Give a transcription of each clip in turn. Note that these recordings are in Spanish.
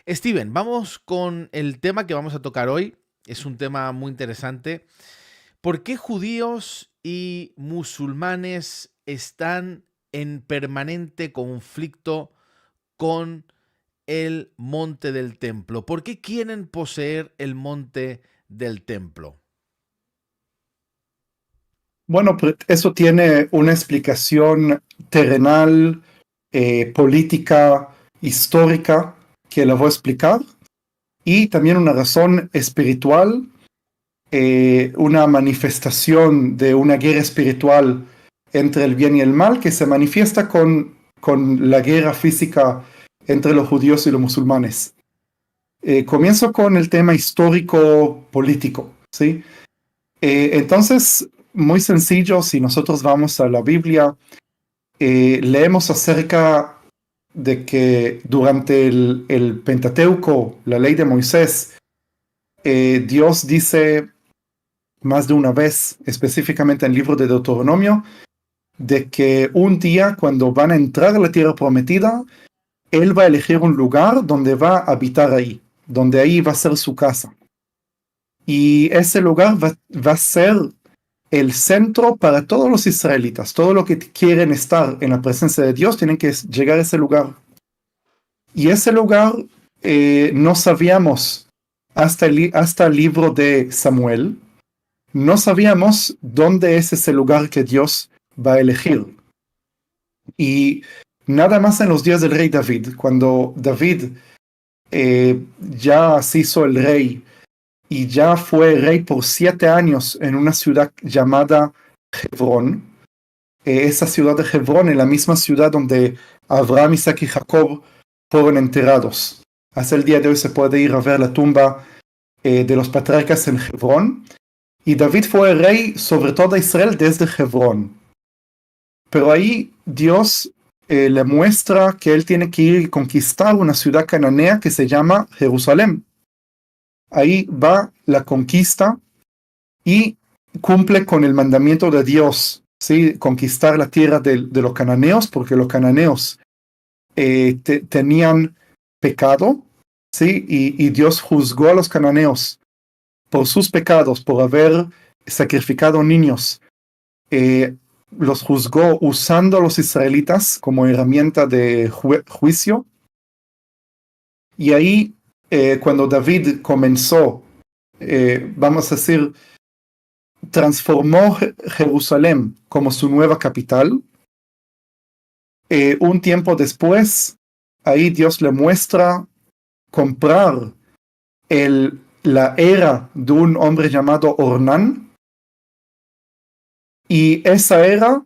Steven, vamos con el tema que vamos a tocar hoy. Es un tema muy interesante. ¿Por qué judíos y musulmanes están en permanente conflicto con el monte del templo? ¿Por qué quieren poseer el monte del templo? Bueno, pues eso tiene una explicación terrenal, política, histórica, que la voy a explicar, y también una razón espiritual, una manifestación de una guerra espiritual entre el bien y el mal, que se manifiesta con la guerra física entre los judíos y los musulmanes. Comienzo con el tema histórico-político, ¿sí? Entonces, muy sencillo, si nosotros vamos a la Biblia, leemos acerca de que durante el Pentateuco, la ley de Moisés, Dios dice más de una vez, específicamente en el libro de Deuteronomio, de que un día cuando van a entrar a la tierra prometida, Él va a elegir un lugar donde va a habitar ahí, donde ahí va a ser su casa. Y ese lugar va a ser el centro para todos los israelitas. Todo lo que quieren estar en la presencia de Dios tienen que llegar a ese lugar. Y ese lugar no sabíamos hasta el libro de Samuel, no sabíamos dónde es ese lugar que Dios va a elegir. Y nada más en los días del rey David, cuando David ya se hizo el rey y ya fue rey por 7 años en una ciudad llamada Hebrón. Esa ciudad de Hebrón es la misma ciudad donde Abraham, Isaac y Jacob fueron enterrados. Hasta el día de hoy se puede ir a ver la tumba de los patriarcas en Hebrón. Y David fue rey sobre toda Israel desde Hebrón. Pero ahí Dios le muestra que él tiene que ir y conquistar una ciudad cananea que se llama Jerusalén. Ahí va la conquista y cumple con el mandamiento de Dios, ¿sí? Conquistar la tierra de los cananeos, porque los cananeos tenían pecado, ¿sí? Y Dios juzgó a los cananeos por sus pecados, por haber sacrificado niños. Los juzgó usando a los israelitas como herramienta de juicio. Y ahí, cuando David comenzó, vamos a decir, transformó Jerusalén como su nueva capital, un tiempo después, ahí Dios le muestra comprar la era de un hombre llamado Ornán, y esa era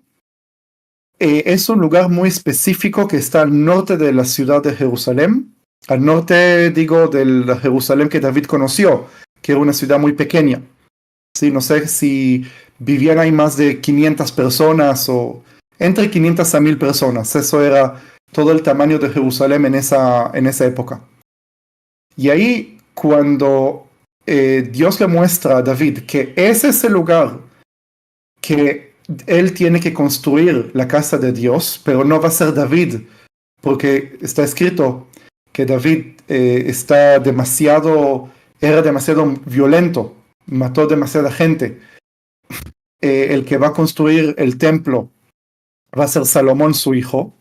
es un lugar muy específico que está al norte de la ciudad de Jerusalén, al norte, digo, de la Jerusalén que David conoció, que era una ciudad muy pequeña. Sí, no sé si vivían ahí más de 500 personas o entre 500 a 1000 personas. Eso era todo el tamaño de Jerusalén en esa época. Y ahí, cuando Dios le muestra a David que ese es el lugar que él tiene que construir la casa de Dios, pero no va a ser David, porque está escrito que David era demasiado violento, mató demasiada gente. El que va a construir el templo va a ser Salomón, su hijo.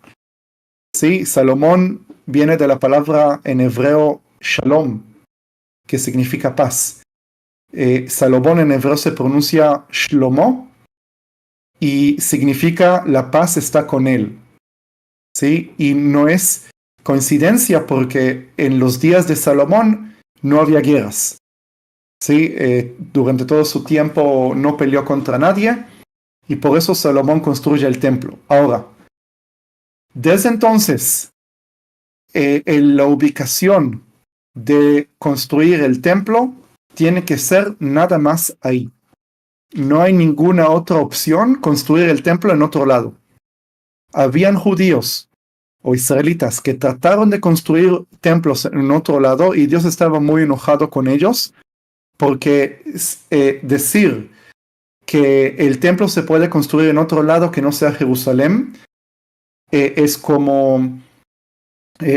Sí, Salomón viene de la palabra en hebreo shalom, que significa paz. Salomón en hebreo se pronuncia shlomo y significa la paz está con él. ¿Sí? Y no es coincidencia porque en los días de Salomón no había guerras. ¿Sí? Durante todo su tiempo no peleó contra nadie y por eso Salomón construye el templo. Ahora, desde entonces, la ubicación de construir el templo tiene que ser nada más ahí. No hay ninguna otra opción construir el templo en otro lado. Habían judíos o israelitas que trataron de construir templos en otro lado y Dios estaba muy enojado con ellos porque decir que el templo se puede construir en otro lado que no sea Jerusalén es como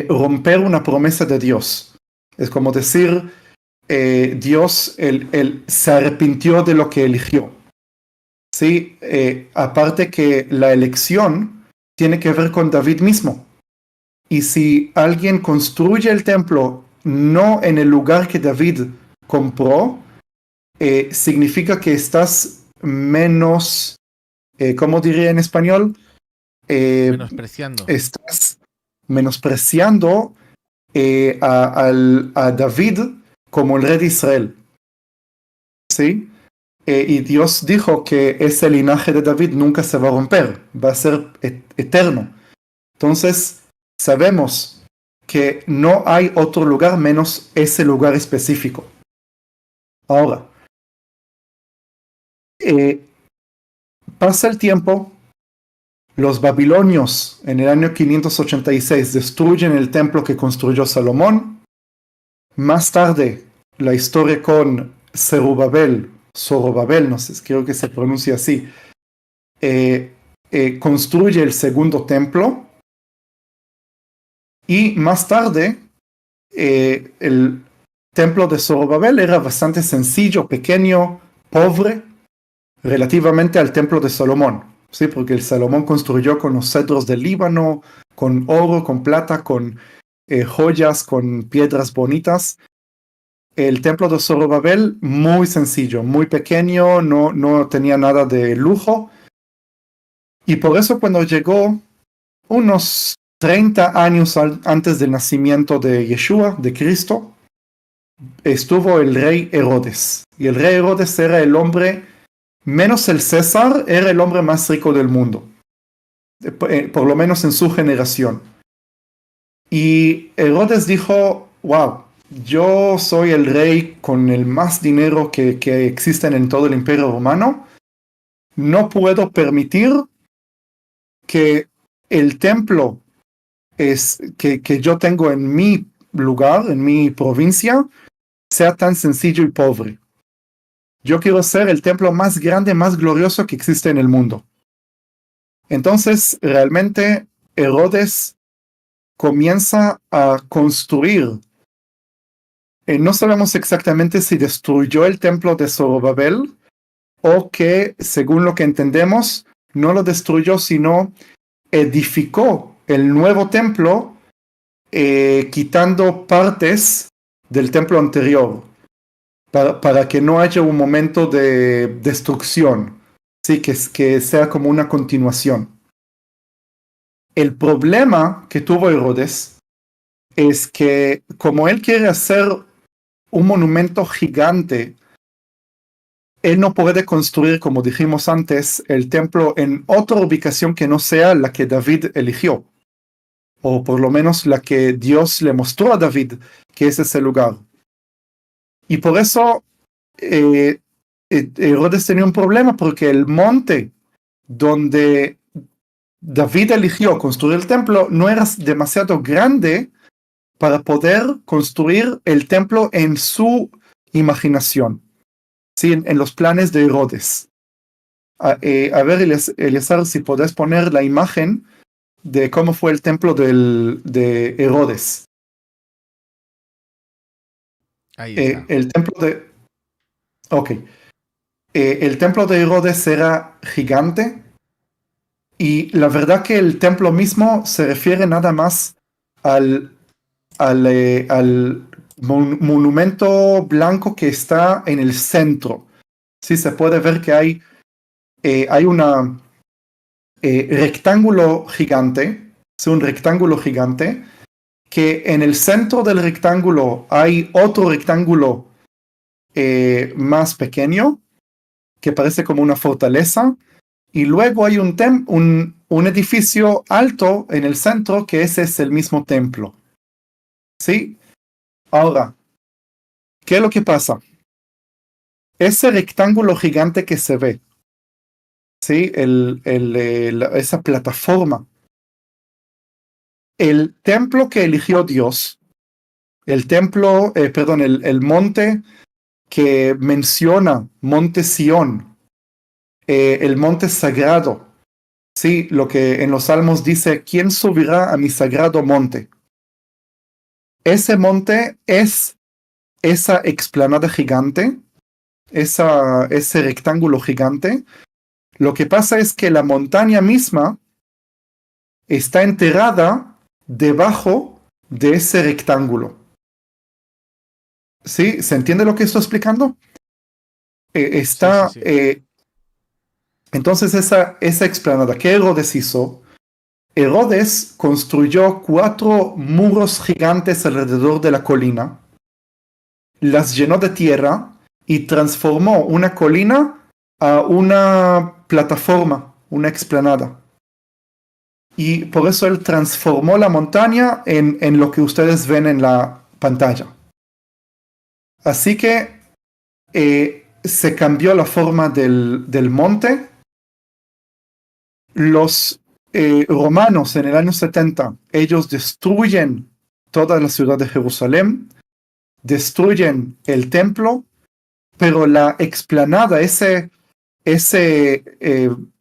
romper una promesa de Dios. Es como decir, Dios se arrepintió de lo que eligió. ¿Sí? Aparte que la elección tiene que ver con David mismo. Y si alguien construye el templo no en el lugar que David compró, significa que estás menos, ¿cómo diría en español? Menospreciando. Estás menospreciando a David como el rey de Israel. ¿Sí? Y Dios dijo que ese linaje de David nunca se va a romper, va a ser eterno. Entonces, sabemos que no hay otro lugar menos ese lugar específico. Ahora, pasa el tiempo, los babilonios en el año 586 destruyen el templo que construyó Salomón. Más tarde, la historia con Zorobabel, no sé, creo que se pronuncia así, construye el segundo templo. Y más tarde, el templo de Zorobabel era bastante sencillo, pequeño, pobre, relativamente al templo de Salomón. ¿Sí? Porque el Salomón construyó con los cedros del Líbano, con oro, con plata, con joyas, con piedras bonitas. El templo de Zorobabel, muy sencillo, muy pequeño, no tenía nada de lujo. Y por eso cuando llegó unos 30 años antes del nacimiento de Yeshua, de Cristo, estuvo el rey Herodes. Y el rey Herodes era el hombre, menos el César, era el hombre más rico del mundo. Por lo menos en su generación. Y Herodes dijo, wow, yo soy el rey con el más dinero que existe en todo el imperio romano. No puedo permitir que el templo que yo tengo en mi lugar, en mi provincia, sea tan sencillo y pobre. Yo quiero ser el templo más grande, más glorioso que existe en el mundo. Entonces, realmente, Herodes comienza a construir. No sabemos exactamente si destruyó el templo de Zorobabel o que, según lo que entendemos, no lo destruyó, sino edificó el nuevo templo quitando partes del templo anterior para que no haya un momento de destrucción, sí, que sea como una continuación. El problema que tuvo Herodes es que como él quiere hacer un monumento gigante, él no puede construir, como dijimos antes, el templo en otra ubicación que no sea la que David eligió, o por lo menos la que Dios le mostró a David, que es ese lugar. Y por eso Herodes tenía un problema, porque el monte donde David eligió construir el templo no era demasiado grande para poder construir el templo en su imaginación, ¿sí? En los planes de Herodes. A ver, Eliezer, si podés poner la imagen de cómo fue el templo de Herodes. Ahí está. El templo de... Ok. El templo de Herodes era gigante y la verdad que el templo mismo se refiere nada más al monumento blanco que está en el centro. Sí, se puede ver que hay un rectángulo gigante, es un rectángulo gigante, que en el centro del rectángulo hay otro rectángulo más pequeño, que parece como una fortaleza, y luego hay un edificio alto en el centro, que ese es el mismo templo. ¿Sí? Ahora, ¿qué es lo que pasa? Ese rectángulo gigante que se ve, ¿sí? Esa plataforma, el templo que eligió Dios, el monte que menciona Monte Sión, el monte sagrado, ¿sí? Lo que en los Salmos dice, ¿quién subirá a mi sagrado monte? ese monte es esa explanada gigante, ese rectángulo gigante. Lo que pasa es que la montaña misma está enterrada debajo de ese rectángulo. ¿Sí? ¿Se entiende lo que estoy explicando? Sí. Entonces esa explanada que Herodes hizo, Herodes construyó 4 muros gigantes alrededor de la colina, las llenó de tierra y transformó una colina a una plataforma, una explanada. Y por eso él transformó la montaña en lo que ustedes ven en la pantalla. Así que se cambió la forma del monte. Los romanos en el año 70, ellos destruyen toda la ciudad de Jerusalén, destruyen el templo, pero la explanada, ese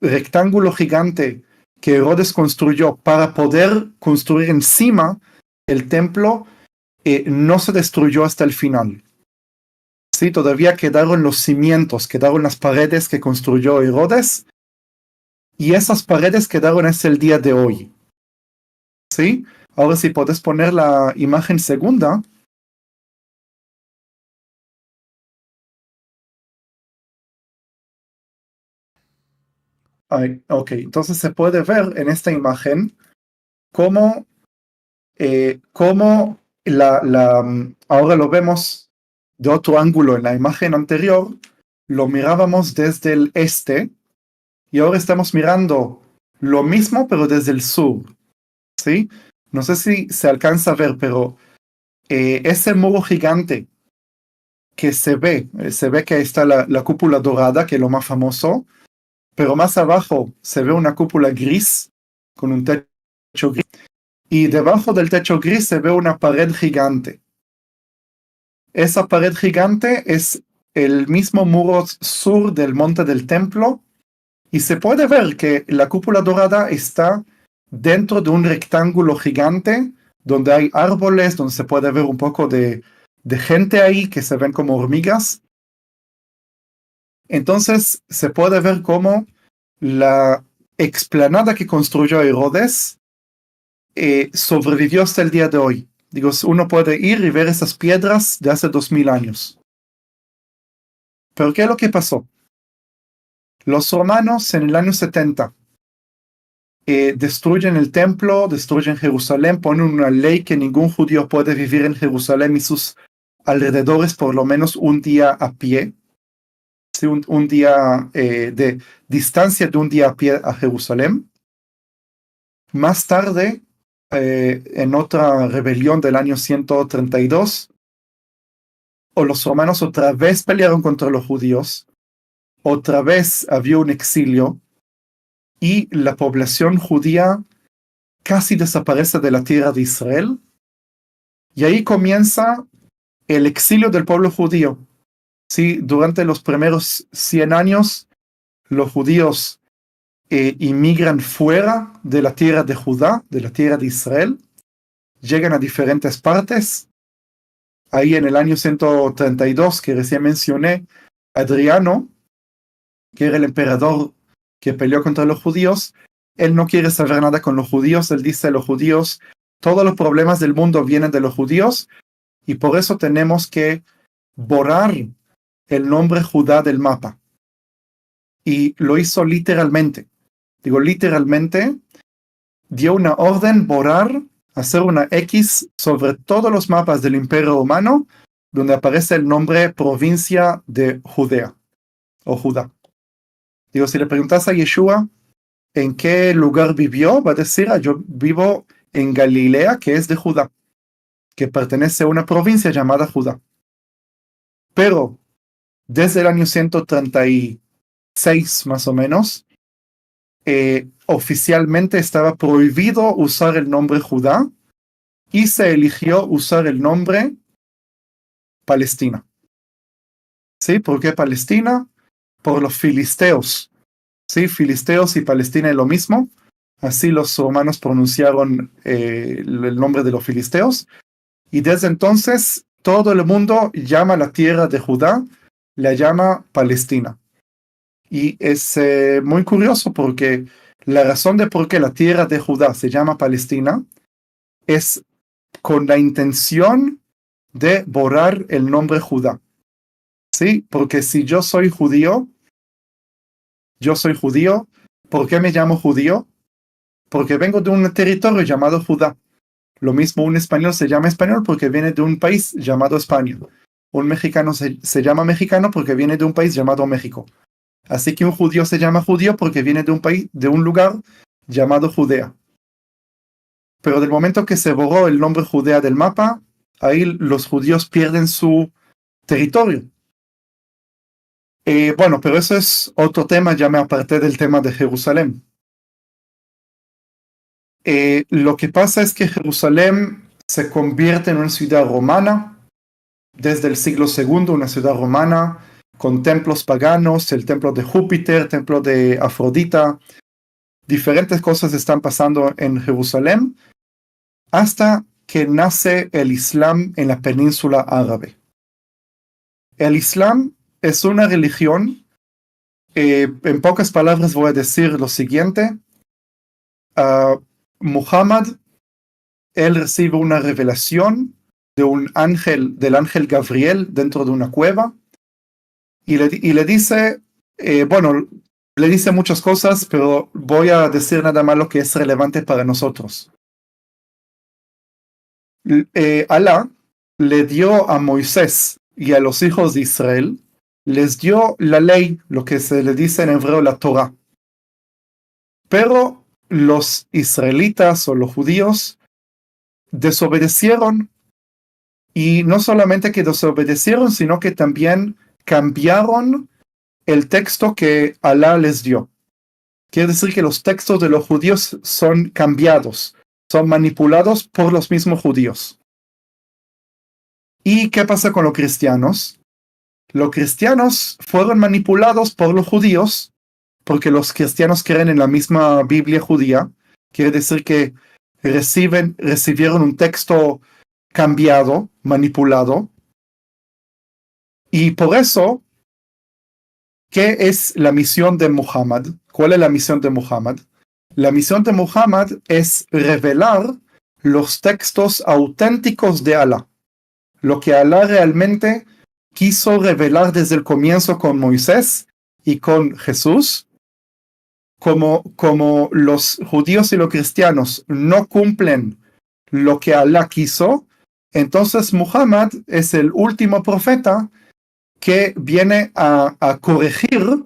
rectángulo gigante que Herodes construyó para poder construir encima el templo, no se destruyó hasta el final. Sí, todavía quedaron los cimientos, quedaron las paredes que construyó Herodes, y esas paredes quedaron hasta el día de hoy. ¿Sí? Ahora si podés poner la imagen segunda. Ok, entonces se puede ver en esta imagen cómo, ahora lo vemos de otro ángulo. En la imagen anterior lo mirábamos desde el este y ahora estamos mirando lo mismo pero desde el sur. ¿Sí? No sé si se alcanza a ver, pero ese muro gigante que se ve que está la cúpula dorada, que es lo más famoso, pero más abajo se ve una cúpula gris con un techo gris, y debajo del techo gris se ve una pared gigante. Esa pared gigante es el mismo muro sur del monte del templo, y se puede ver que la cúpula dorada está dentro de un rectángulo gigante donde hay árboles, donde se puede ver un poco de gente ahí que se ven como hormigas. Entonces se puede ver cómo la explanada que construyó Herodes sobrevivió hasta el día de hoy. Digo, uno puede ir y ver esas piedras de hace 2000 años. Pero ¿qué es lo que pasó? Los romanos en el año 70 destruyen el templo, destruyen Jerusalén, ponen una ley que ningún judío puede vivir en Jerusalén y sus alrededores por lo menos un día a pie. Sí, un día de distancia de un día a pie a Jerusalén. Más tarde, en otra rebelión del año 132, los romanos otra vez pelearon contra los judíos, otra vez había un exilio y la población judía casi desaparece de la tierra de Israel, y ahí comienza el exilio del pueblo judío. Sí, durante los primeros 100 años, los judíos inmigran fuera de la tierra de Judá, de la tierra de Israel, llegan a diferentes partes. Ahí en el año 132, que recién mencioné, Adriano, que era el emperador que peleó contra los judíos, él no quiere saber nada con los judíos. Él dice a los judíos, todos los problemas del mundo vienen de los judíos, y por eso tenemos que borrar el nombre Judá del mapa. Y lo hizo literalmente. Digo, literalmente, dio una orden borrar, hacer una X sobre todos los mapas del Imperio Romano, donde aparece el nombre provincia de Judea, o Judá. Digo, si le preguntas a Yeshua en qué lugar vivió, va a decir, yo vivo en Galilea, que es de Judá, que pertenece a una provincia llamada Judá. Pero desde el año 136 más o menos, oficialmente estaba prohibido usar el nombre Judá y se eligió usar el nombre Palestina. ¿Sí? ¿Por qué Palestina? Por los filisteos. ¿Sí? Filisteos y Palestina es lo mismo. Así los romanos pronunciaron el nombre de los filisteos. Y desde entonces todo el mundo llama la tierra de Judá, la llama Palestina. Y es muy curioso porque la razón de por qué la tierra de Judá se llama Palestina es con la intención de borrar el nombre Judá. ¿Sí? Porque si yo soy judío, ¿por qué me llamo judío? Porque vengo de un territorio llamado Judá. Lo mismo un español se llama español porque viene de un país llamado España. Un mexicano se llama mexicano porque viene de un país llamado México. Así que un judío se llama judío porque viene de un país, de un lugar llamado Judea. Pero del momento que se borró el nombre Judea del mapa, ahí los judíos pierden su territorio. Bueno, pero eso es otro tema, ya me aparté del tema de Jerusalén. Lo que pasa es que Jerusalén se convierte en una ciudad romana desde el siglo II, una ciudad romana con templos paganos, el templo de Júpiter, templo de Afrodita. Diferentes cosas están pasando en Jerusalén hasta que nace el Islam en la península árabe. El Islam es una religión, en pocas palabras voy a decir lo siguiente. Muhammad, él recibe una revelación de del ángel Gabriel dentro de una cueva y le dice, le dice muchas cosas, pero voy a decir nada más lo que es relevante para nosotros. Alá le dio a Moisés y a los hijos de Israel, les dio la ley, lo que se le dice en hebreo la Torah. Pero los israelitas o los judíos desobedecieron, y no solamente que desobedecieron, sino que también cambiaron el texto que Alá les dio. Quiere decir que los textos de los judíos son cambiados, son manipulados por los mismos judíos. ¿Y qué pasa con los cristianos? Los cristianos fueron manipulados por los judíos porque los cristianos creen en la misma Biblia judía. Quiere decir que recibieron un texto cambiado, manipulado. Y por eso, ¿qué es la misión de Muhammad? ¿Cuál es la misión de Muhammad? La misión de Muhammad es revelar los textos auténticos de Alá. Lo que Alá realmente quiso revelar desde el comienzo con Moisés y con Jesús. Como los judíos y los cristianos no cumplen lo que Alá quiso, entonces Muhammad es el último profeta que viene a corregir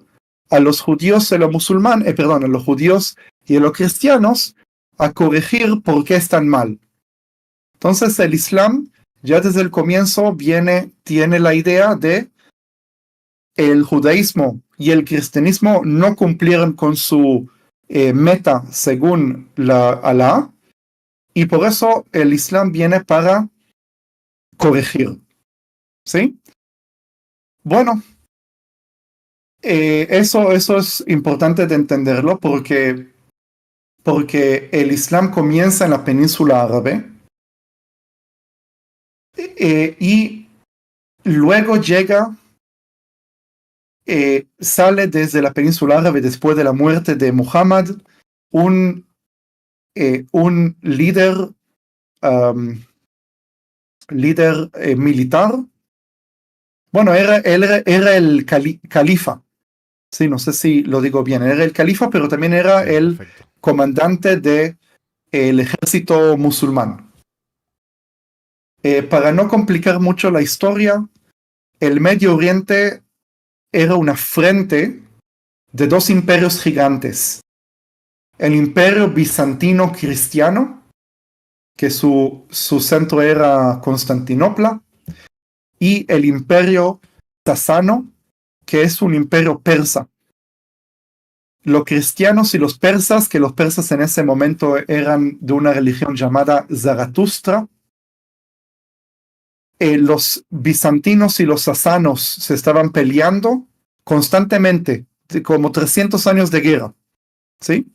a los judíos y a los musulmanes, a los judíos y a los cristianos, a corregir por qué están mal. Entonces el Islam ya desde el comienzo tiene la idea de el judaísmo y el cristianismo no cumplieron con su meta según Alá, y por eso el Islam viene para corregir. ¿Sí? Bueno, eso es importante de entenderlo porque el Islam comienza en la península árabe y luego sale desde la península árabe después de la muerte de Muhammad un líder militar. Bueno, él era el califa. Sí, no sé si lo digo bien. Era el califa, pero también era el comandante del ejército musulmán. Para no complicar mucho la historia, el Medio Oriente era una frente de dos imperios gigantes. El imperio bizantino cristiano, que su centro era Constantinopla, y el imperio sasano, que es un imperio persa. Los cristianos y los persas, que los persas en ese momento eran de una religión llamada Zaratustra, los bizantinos y los sasanos se estaban peleando constantemente, como 300 años de guerra, ¿sí?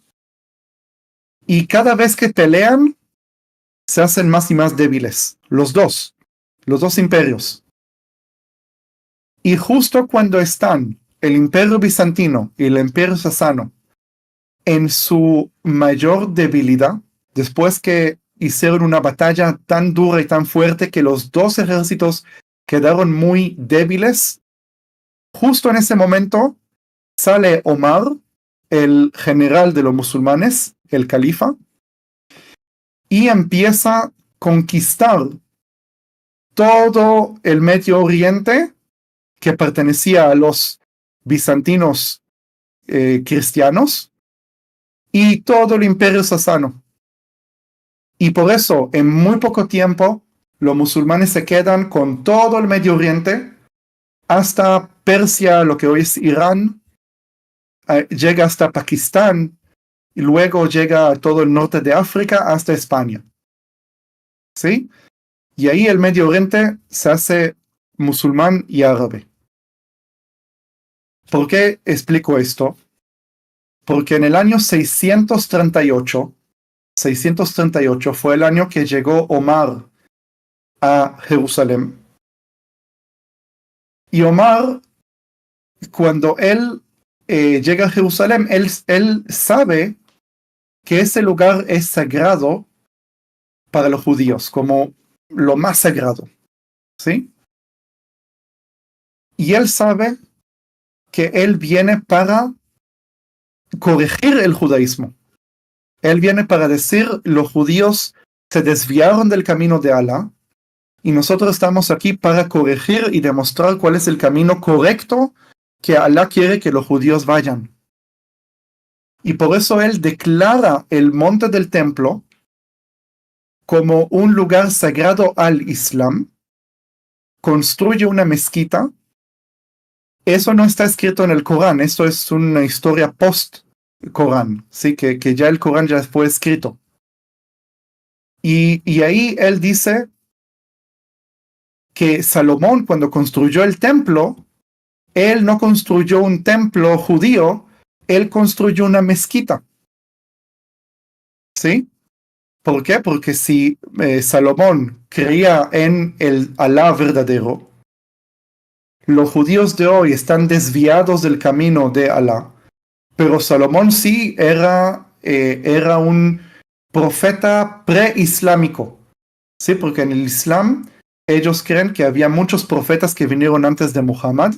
Y cada vez que pelean, se hacen más y más débiles, los dos imperios. Y justo cuando están el imperio bizantino y el imperio sasano en su mayor debilidad, después que hicieron una batalla tan dura y tan fuerte que los dos ejércitos quedaron muy débiles, justo en ese momento sale Omar, el general de los musulmanes, el califa, y empieza a conquistar todo el Medio Oriente que pertenecía a los bizantinos cristianos y todo el imperio sasano. Y por eso, en muy poco tiempo, los musulmanes se quedan con todo el Medio Oriente, hasta Persia, lo que hoy es Irán, llega hasta Pakistán, y luego llega a todo el norte de África hasta España. ¿Sí? Y ahí el Medio Oriente se hace musulmán y árabe. ¿Por qué explico esto? Porque en el año 638 fue el año que llegó Omar a Jerusalén. Y Omar, cuando él llega a Jerusalén, él sabe que ese lugar es sagrado para los judíos, como lo más sagrado, ¿sí? Y él sabe que él viene para corregir el judaísmo. Él viene para decir, los judíos se desviaron del camino de Alá, y nosotros estamos aquí para corregir y demostrar cuál es el camino correcto que Alá quiere que los judíos vayan. Y por eso él declara el monte del templo como un lugar sagrado al Islam, construye una mezquita. Eso no está escrito en el Corán, esto es una historia post-Corán, ¿sí? que ya el Corán ya fue escrito. Y ahí él dice que Salomón, cuando construyó el templo, él no construyó un templo judío, él construyó una mezquita. ¿Sí? ¿Por qué? Porque si Salomón creía en el Alá verdadero, los judíos de hoy están desviados del camino de Alá, pero Salomón sí era un profeta preislámico, ¿sí? Porque en el Islam ellos creen que había muchos profetas que vinieron antes de Muhammad,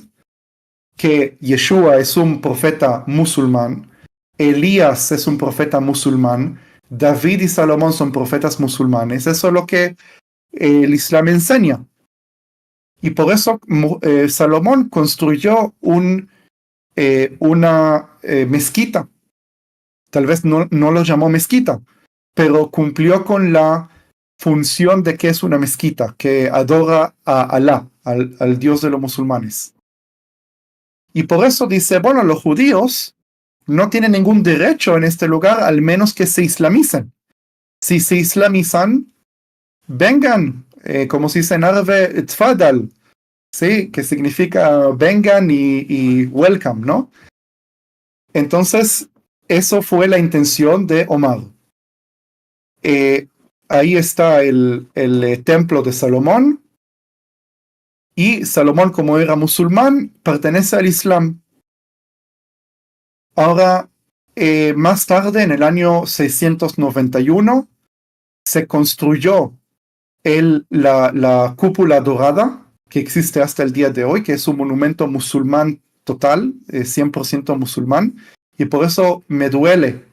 que Yeshua es un profeta musulmán, Elías es un profeta musulmán, David y Salomón son profetas musulmanes. Eso es lo que el Islam enseña. Y por eso Salomón construyó una mezquita. Tal vez no lo llamó mezquita, pero cumplió con la función de que es una mezquita, que adora a Alá, al Dios de los musulmanes. Y por eso dice, bueno, los judíos no tienen ningún derecho en este lugar, al menos que se islamicen. Si se islamizan, vengan, como se dice en árabe, tfadal, ¿sí? Que significa vengan y welcome, ¿no? Entonces, eso fue la intención de Omar. Ahí está el templo de Salomón, y Salomón, como era musulmán, pertenece al Islam. Ahora, más tarde, en el año 691, se construyó la cúpula dorada, que existe hasta el día de hoy, que es un monumento musulmán total, 100% musulmán, y por eso me duele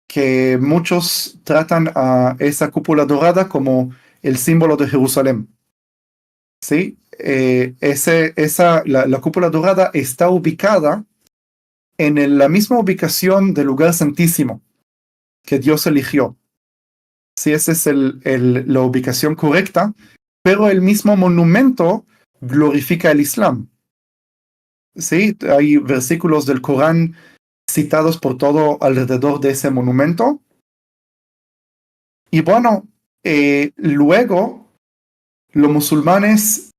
que muchos tratan a esa cúpula dorada como el símbolo de Jerusalén. ¿Sí? La cúpula dorada está ubicada en la misma ubicación del lugar santísimo que Dios eligió. Sí, esa es la ubicación correcta, pero el mismo monumento glorifica el Islam. Sí, hay versículos del Corán citados por todo alrededor de ese monumento. Y bueno, luego los musulmanes,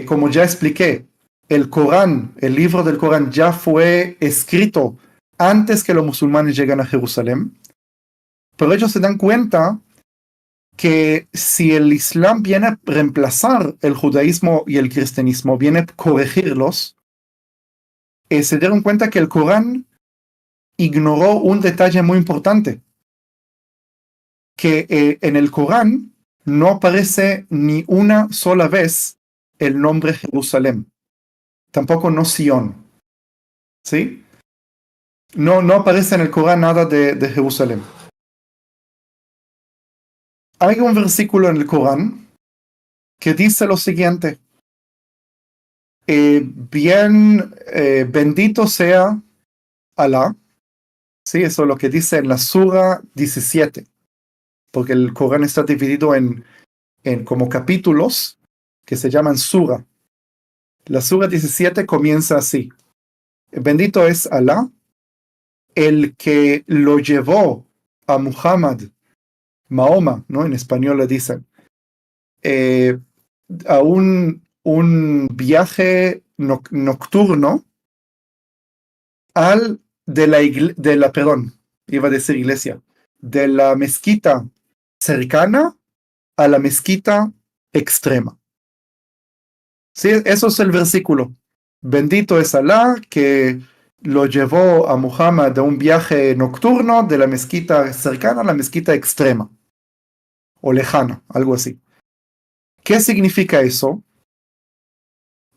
como ya expliqué, el Corán, el libro del Corán ya fue escrito antes que los musulmanes lleguen a Jerusalén, pero ellos se dan cuenta que si el Islam viene a reemplazar el judaísmo y el cristianismo, viene a corregirlos, se dieron cuenta que el Corán ignoró un detalle muy importante, que en el Corán no aparece ni una sola vez el nombre Jerusalén, tampoco no Sion, ¿sí? No aparece en el Corán nada de Jerusalén. Hay un versículo en el Corán que dice lo siguiente: bendito sea Alá, ¿sí? Eso es lo que dice en la Sura 17, porque el Corán está dividido en como capítulos que se llaman Sura. La Sura 17 comienza así: bendito es Alá, el que lo llevó a Muhammad, Mahoma, ¿no? En español le dicen, a un viaje nocturno de la mezquita cercana a la mezquita extrema. Sí, eso es el versículo. Bendito es Alá que lo llevó a Muhammad de un viaje nocturno de la mezquita cercana a la mezquita extrema o lejana, algo así. ¿Qué significa eso?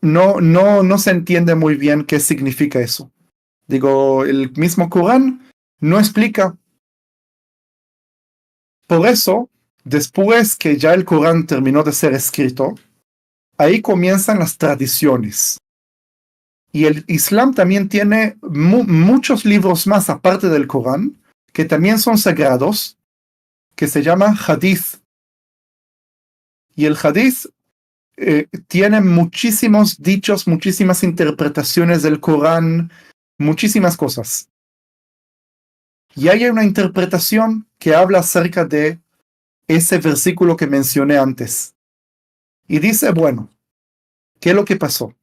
No se entiende muy bien qué significa eso. Digo, el mismo Corán no explica. Por eso, después que ya el Corán terminó de ser escrito, ahí comienzan las tradiciones. Y el Islam también tiene muchos libros más aparte del Corán, que también son sagrados, que se llama Hadith. Y el Hadith tiene muchísimos dichos, muchísimas interpretaciones del Corán, muchísimas cosas. Y hay una interpretación que habla acerca de ese versículo que mencioné antes. Y dice, bueno, ¿qué es lo que pasó?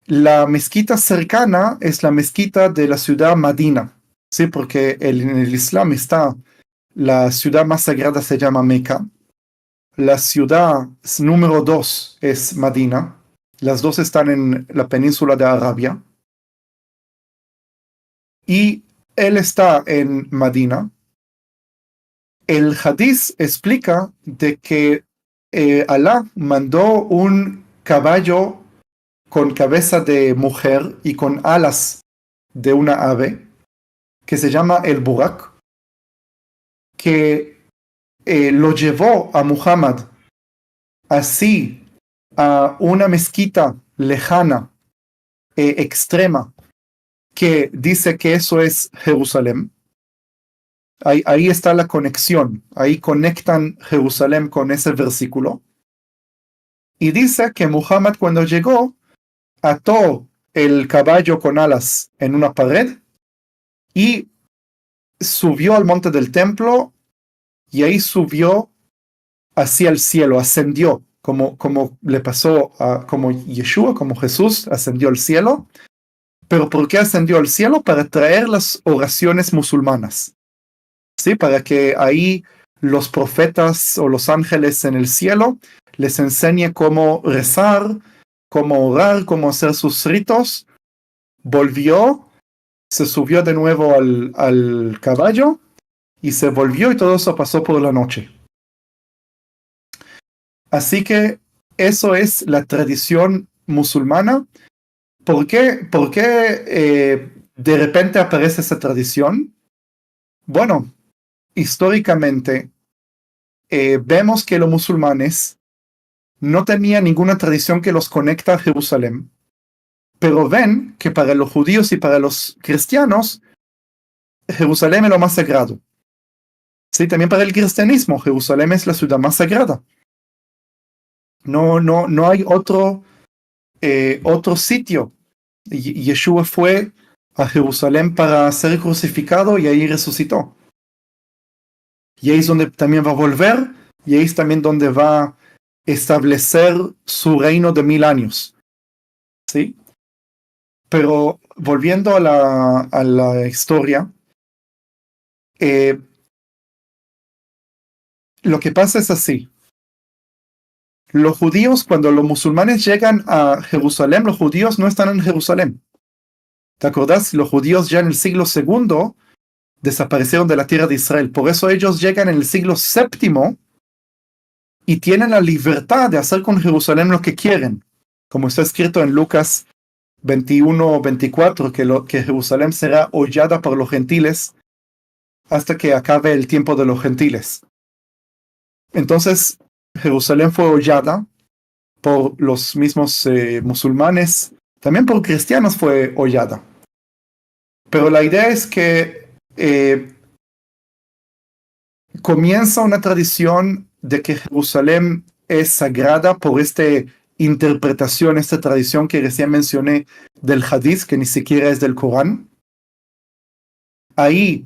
La mezquita cercana es la mezquita de la ciudad Madina, ¿sí? Porque en el Islam está, la ciudad más sagrada se llama Meca, la ciudad número 2 es Madina, las dos están en la península de Arabia, y él está en Madina. El hadith explica de que Alá mandó un caballo con cabeza de mujer y con alas de una ave, que se llama el Burak, que lo llevó a Muhammad así a una mezquita lejana, extrema, que dice que eso es Jerusalén. Ahí está la conexión, ahí conectan Jerusalén con ese versículo. Y dice que Muhammad, cuando llegó, ató el caballo con alas en una pared y subió al monte del templo, y ahí subió hacia el cielo, ascendió, como le pasó como Yeshua, como Jesús ascendió al cielo. ¿Pero por qué ascendió al cielo? Para traer las oraciones musulmanas, ¿sí? Para que ahí los profetas o los ángeles en el cielo les enseñe cómo rezar, cómo orar, cómo hacer sus ritos. Volvió, se subió de nuevo al caballo y se volvió, y todo eso pasó por la noche. Así que eso es la tradición musulmana. ¿Por qué de repente aparece esa tradición? Bueno, históricamente vemos que los musulmanes no tenían ninguna tradición que los conecta a Jerusalén, pero ven que para los judíos y para los cristianos, Jerusalén es lo más sagrado. Sí, también para el cristianismo, Jerusalén es la ciudad más sagrada. No hay otro sitio. Yeshua fue a Jerusalén para ser crucificado y ahí resucitó. Y ahí es donde también va a volver, y ahí es también donde va a establecer su reino de 1000 años. ¿Sí? Pero volviendo a la historia, lo que pasa es así. Los judíos, cuando los musulmanes llegan a Jerusalén, los judíos no están en Jerusalén. ¿Te acordás? Los judíos ya en el siglo II desaparecieron de la tierra de Israel. Por eso ellos llegan en el siglo VII y tienen la libertad de hacer con Jerusalén lo que quieren. Como está escrito en Lucas 21-24, que Jerusalén será hollada por los gentiles hasta que acabe el tiempo de los gentiles. Entonces, Jerusalén fue hollada por los mismos musulmanes, también por cristianos fue hollada. Pero la idea es que comienza una tradición de que Jerusalén es sagrada por esta interpretación, esta tradición que recién mencioné del Hadith, que ni siquiera es del Corán. Ahí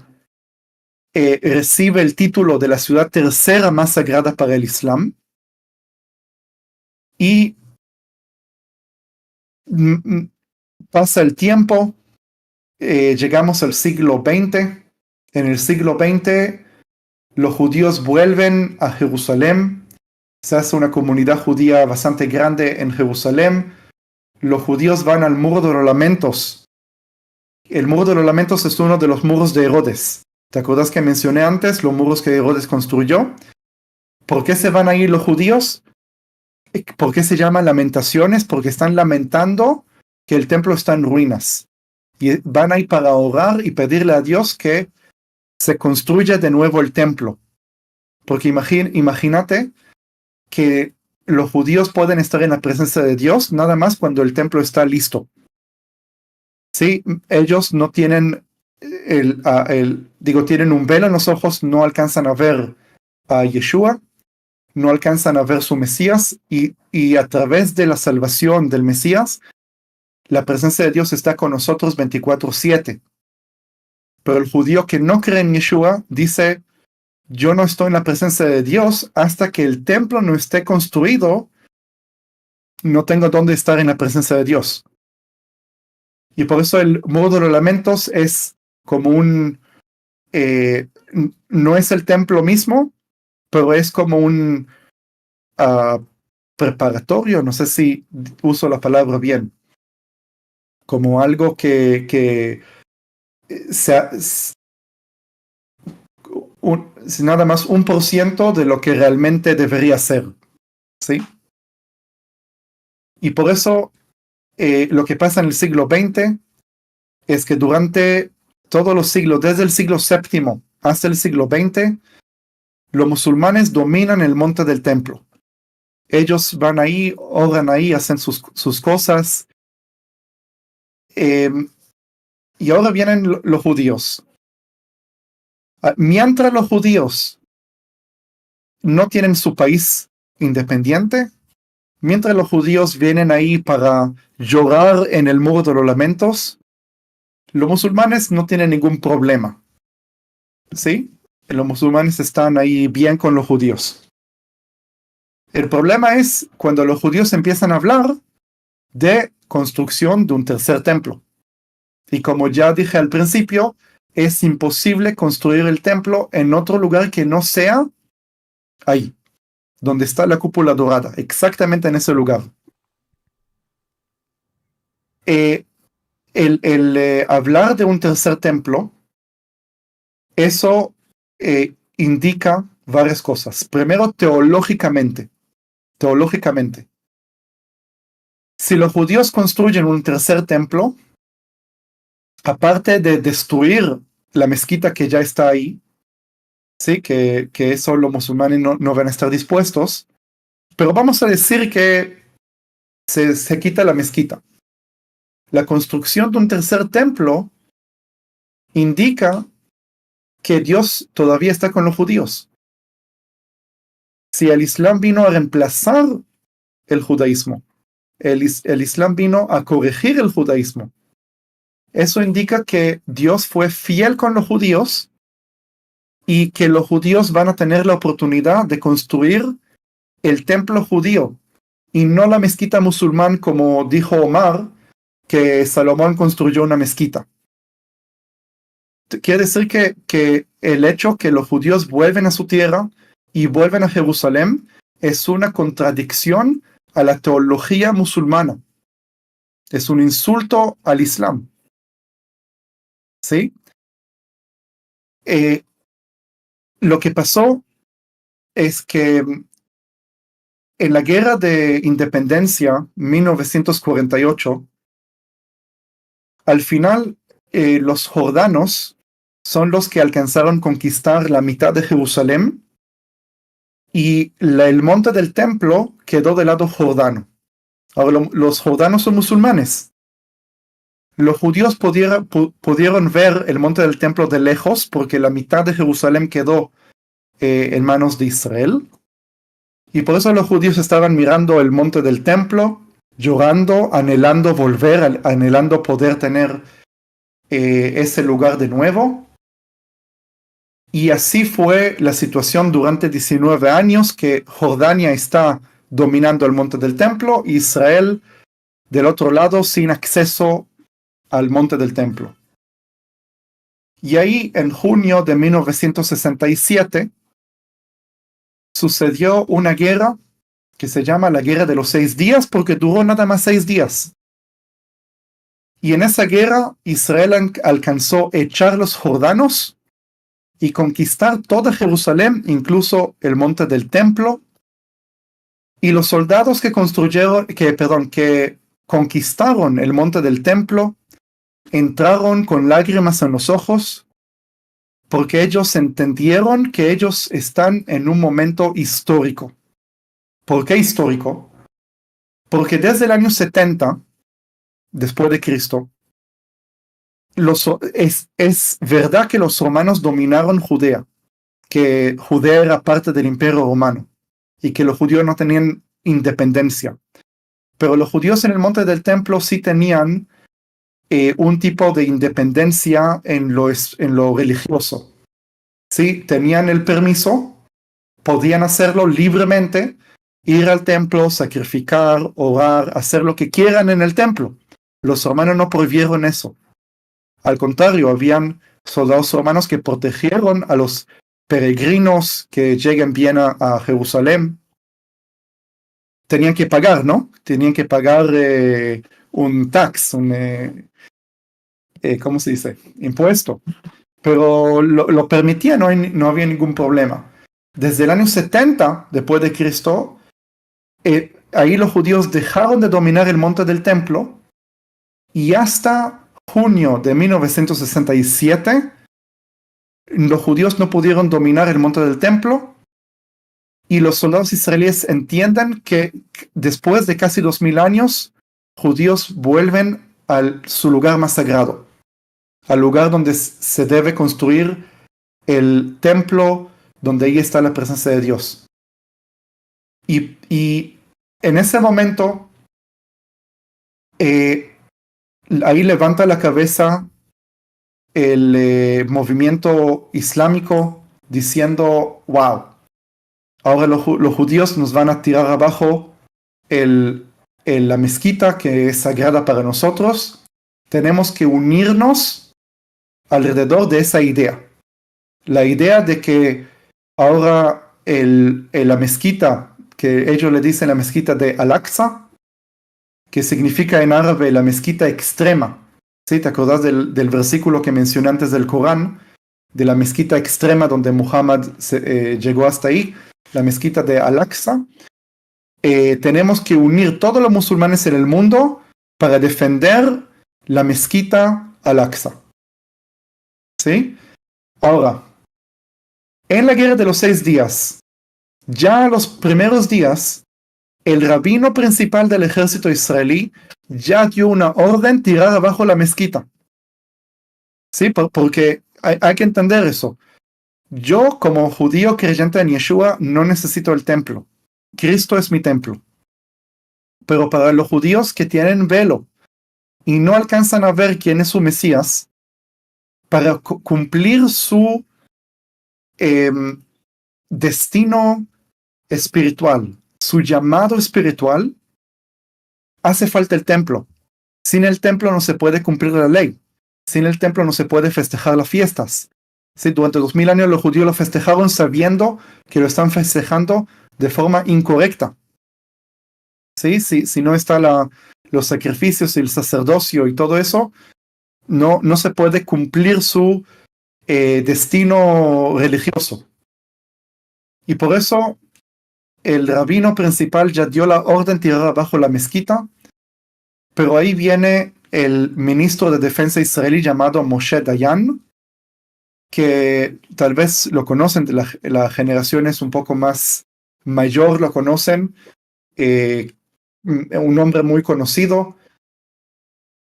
recibe el título de la ciudad tercera más sagrada para el Islam. Y pasa el tiempo, llegamos al siglo XX. En el siglo XX, los judíos vuelven a Jerusalén. Se hace una comunidad judía bastante grande en Jerusalén. Los judíos van al Muro de los Lamentos. El Muro de los Lamentos es uno de los muros de Herodes. ¿Te acuerdas que mencioné antes los muros que Herodes construyó? ¿Por qué se van a ir los judíos? ¿Por qué se llaman lamentaciones? Porque están lamentando que el templo está en ruinas. Y van a ir para orar y pedirle a Dios que se construya de nuevo el templo. Porque imagínate que los judíos pueden estar en la presencia de Dios nada más cuando el templo está listo. Sí, ellos no tienen tienen un velo en los ojos, no alcanzan a ver a Yeshua, no alcanzan a ver su Mesías, y a través de la salvación del Mesías, la presencia de Dios está con nosotros 24/7. Pero el judío que no cree en Yeshua dice: yo no estoy en la presencia de Dios hasta que el templo no esté construido, no tengo dónde estar en la presencia de Dios. Y por eso el Muro de los Lamentos es como no es el templo mismo, pero es como un preparatorio, no sé si uso la palabra bien, como algo que nada más 1% de lo que realmente debería ser, ¿sí? Y por eso lo que pasa en el siglo XX es que durante todos los siglos, desde el siglo VII hasta el siglo XX, los musulmanes dominan el monte del templo. Ellos van ahí, oran ahí, hacen sus cosas. Y ahora vienen los judíos. Mientras los judíos no tienen su país independiente, mientras los judíos vienen ahí para llorar en el Muro de los Lamentos, los musulmanes no tienen ningún problema. ¿Sí? Los musulmanes están ahí bien con los judíos. El problema es cuando los judíos empiezan a hablar de construcción de un tercer templo. Y como ya dije al principio, es imposible construir el templo en otro lugar que no sea ahí, donde está la cúpula dorada, exactamente en ese lugar. Hablar de un tercer templo, eso indica varias cosas. Primero, teológicamente. Si los judíos construyen un tercer templo, aparte de destruir la mezquita que ya está ahí, sí, que eso los musulmanes no van a estar dispuestos, pero vamos a decir que se quita la mezquita. La construcción de un tercer templo indica que Dios todavía está con los judíos. Si el Islam vino a reemplazar el judaísmo, el Islam vino a corregir el judaísmo, eso indica que Dios fue fiel con los judíos y que los judíos van a tener la oportunidad de construir el templo judío y no la mezquita musulmán, como dijo Omar, que Salomón construyó una mezquita. Quiere decir que el hecho que los judíos vuelven a su tierra y vuelven a Jerusalén es una contradicción a la teología musulmana. Es un insulto al Islam. ¿Sí? Lo que pasó es que en la Guerra de Independencia, 1948, al final los jordanos son los que alcanzaron conquistar la mitad de Jerusalén y el monte del templo quedó del lado jordano. Ahora, los jordanos son musulmanes. Los judíos pudieron ver el monte del templo de lejos porque la mitad de Jerusalén quedó en manos de Israel. Y por eso los judíos estaban mirando el monte del templo, llorando, anhelando volver, anhelando poder tener ese lugar de nuevo. Y así fue la situación durante 19 años que Jordania está dominando el monte del templo, y Israel del otro lado sin acceso al monte del templo. Y ahí, en junio de 1967, sucedió una guerra que se llama la Guerra de los 6 días porque duró nada más 6 días. Y en esa guerra Israel alcanzó a echar los jordanos y conquistar toda Jerusalén, incluso el monte del templo. Y los soldados que conquistaron el monte del templo entraron con lágrimas en los ojos porque ellos entendieron que ellos están en un momento histórico. ¿Por qué histórico? Porque desde el año 70, después de Cristo, es verdad que los romanos dominaron Judea, que Judea era parte del Imperio Romano y que los judíos no tenían independencia. Pero los judíos en el monte del templo sí tenían un tipo de independencia en lo religioso. Sí, tenían el permiso, podían hacerlo libremente, ir al templo, sacrificar, orar, hacer lo que quieran en el templo. Los romanos no prohibieron eso. Al contrario, habían soldados romanos que protegieron a los peregrinos que lleguen bien a Jerusalén. Tenían que pagar, ¿no? Tenían que pagar un tax, ¿cómo se dice? Impuesto. Pero lo permitía, no había ningún problema. Desde el año 70, después de Cristo, ahí los judíos dejaron de dominar el monte del templo, y hasta junio de 1967, los judíos no pudieron dominar el monte del templo, y los soldados israelíes entienden que después de casi 2000 años, judíos vuelven a su lugar más sagrado, al lugar donde se debe construir el templo, donde ahí está la presencia de Dios. Y en ese momento, ahí levanta la cabeza el movimiento islámico diciendo, wow, ahora los judíos nos van a tirar abajo la mezquita que es sagrada para nosotros. Tenemos que unirnos alrededor de esa idea. La idea de que ahora la mezquita, que ellos le dicen la mezquita de Al-Aqsa, que significa en árabe la mezquita extrema. ¿Sí? ¿Te acordás del versículo que mencioné antes del Corán? De la mezquita extrema donde Muhammad llegó hasta ahí, la mezquita de Al-Aqsa. Tenemos que unir todos los musulmanes en el mundo para defender la mezquita Al-Aqsa. ¿Sí? Ahora, en la Guerra de los 6 días, ya los primeros días, el rabino principal del ejército israelí ya dio una orden tirar abajo la mezquita. Sí, porque hay que entender eso. Yo, como judío creyente en Yeshua, no necesito el templo. Cristo es mi templo. Pero para los judíos que tienen velo y no alcanzan a ver quién es su Mesías, para cumplir su destino espiritual, su llamado espiritual, hace falta el templo. Sin el templo no se puede cumplir la ley. Sin el templo no se puede festejar las fiestas. Sí, durante 2000 años los judíos lo festejaron sabiendo que lo están festejando de forma incorrecta. ¿Sí? Si no está los sacrificios y el sacerdocio y todo eso, no se puede cumplir su destino religioso. Y por eso el rabino principal ya dio la orden tirar abajo la mezquita, pero ahí viene el ministro de defensa israelí llamado Moshe Dayan, que tal vez lo conocen, de la generación es un poco más mayor, lo conocen, un hombre muy conocido,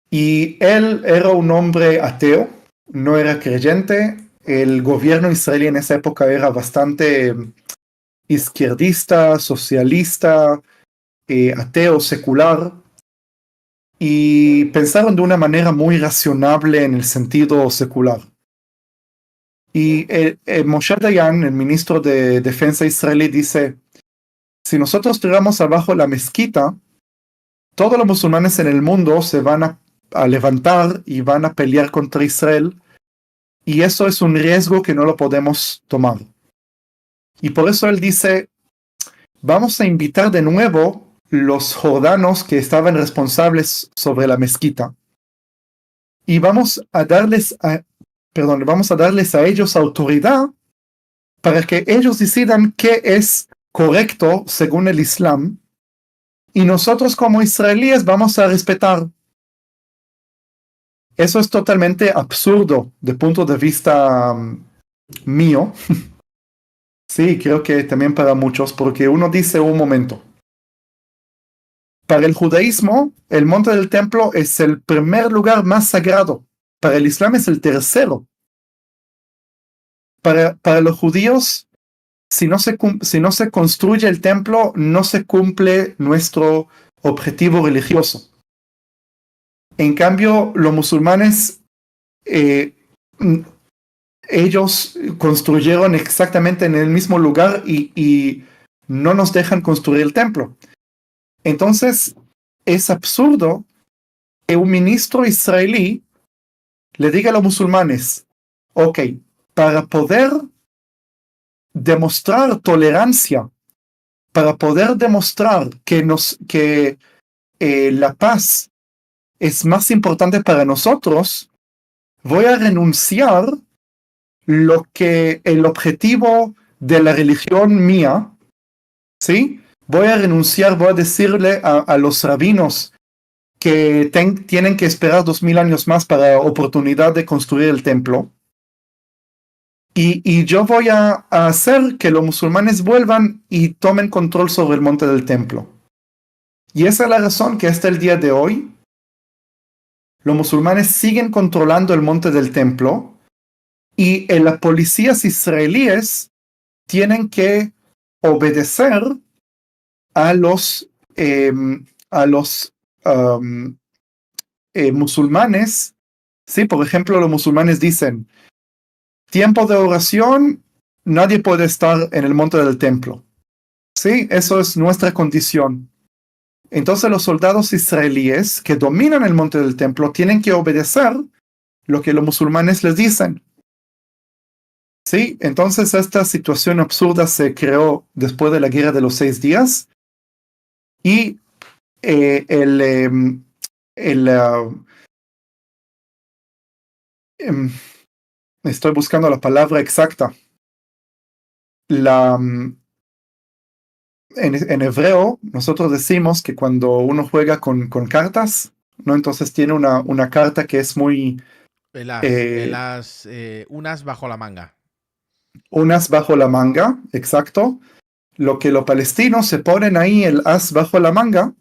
y él era un hombre ateo, no era creyente. El gobierno israelí en esa época era bastante izquierdista, socialista, ateo, secular, y pensaron de una manera muy razonable en el sentido secular. Y Moshe Dayan, el ministro de defensa israelí, dice, si nosotros tiramos abajo la mezquita, todos los musulmanes en el mundo se van a levantar y van a pelear contra Israel, y eso es un riesgo que no lo podemos tomar. Y por eso él dice, vamos a invitar de nuevo los jordanos que estaban responsables sobre la mezquita, y vamos a darles a ellos autoridad para que ellos decidan qué es correcto según el Islam, y nosotros como israelíes vamos a respetar. Eso es totalmente absurdo de punto de vista mío. Sí, creo que también para muchos, porque uno dice un momento. Para el judaísmo, el monte del templo es el primer lugar más sagrado. Para el Islam es el tercero. Para los judíos, si no se construye el templo, no se cumple nuestro objetivo religioso. En cambio, los musulmanes, ellos construyeron exactamente en el mismo lugar y no nos dejan construir el templo. Entonces, es absurdo que un ministro israelí le diga a los musulmanes, ok, para poder demostrar tolerancia, para poder demostrar que la paz es más importante para nosotros, voy a renunciar el objetivo de la religión mía, ¿sí? Voy a renunciar, voy a decirle a los rabinos que tienen que esperar 2000 años más para la oportunidad de construir el templo. Y yo voy a hacer que los musulmanes vuelvan y tomen control sobre el monte del templo. Y esa es la razón que hasta el día de hoy los musulmanes siguen controlando el monte del templo y las policías israelíes tienen que obedecer a los musulmanes. Sí, por ejemplo, los musulmanes dicen, tiempo de oración, nadie puede estar en el monte del templo. Sí, eso es nuestra condición. Entonces los soldados israelíes que dominan el monte del templo tienen que obedecer lo que los musulmanes les dicen. Sí, entonces esta situación absurda se creó después de la Guerra de los 6 días y estoy buscando la palabra exacta. En hebreo, nosotros decimos que cuando uno juega con cartas, ¿no? Entonces tiene una carta que es muy... un as bajo la manga. Un as bajo la manga, exacto. Lo que los palestinos se ponen ahí, el as bajo la manga,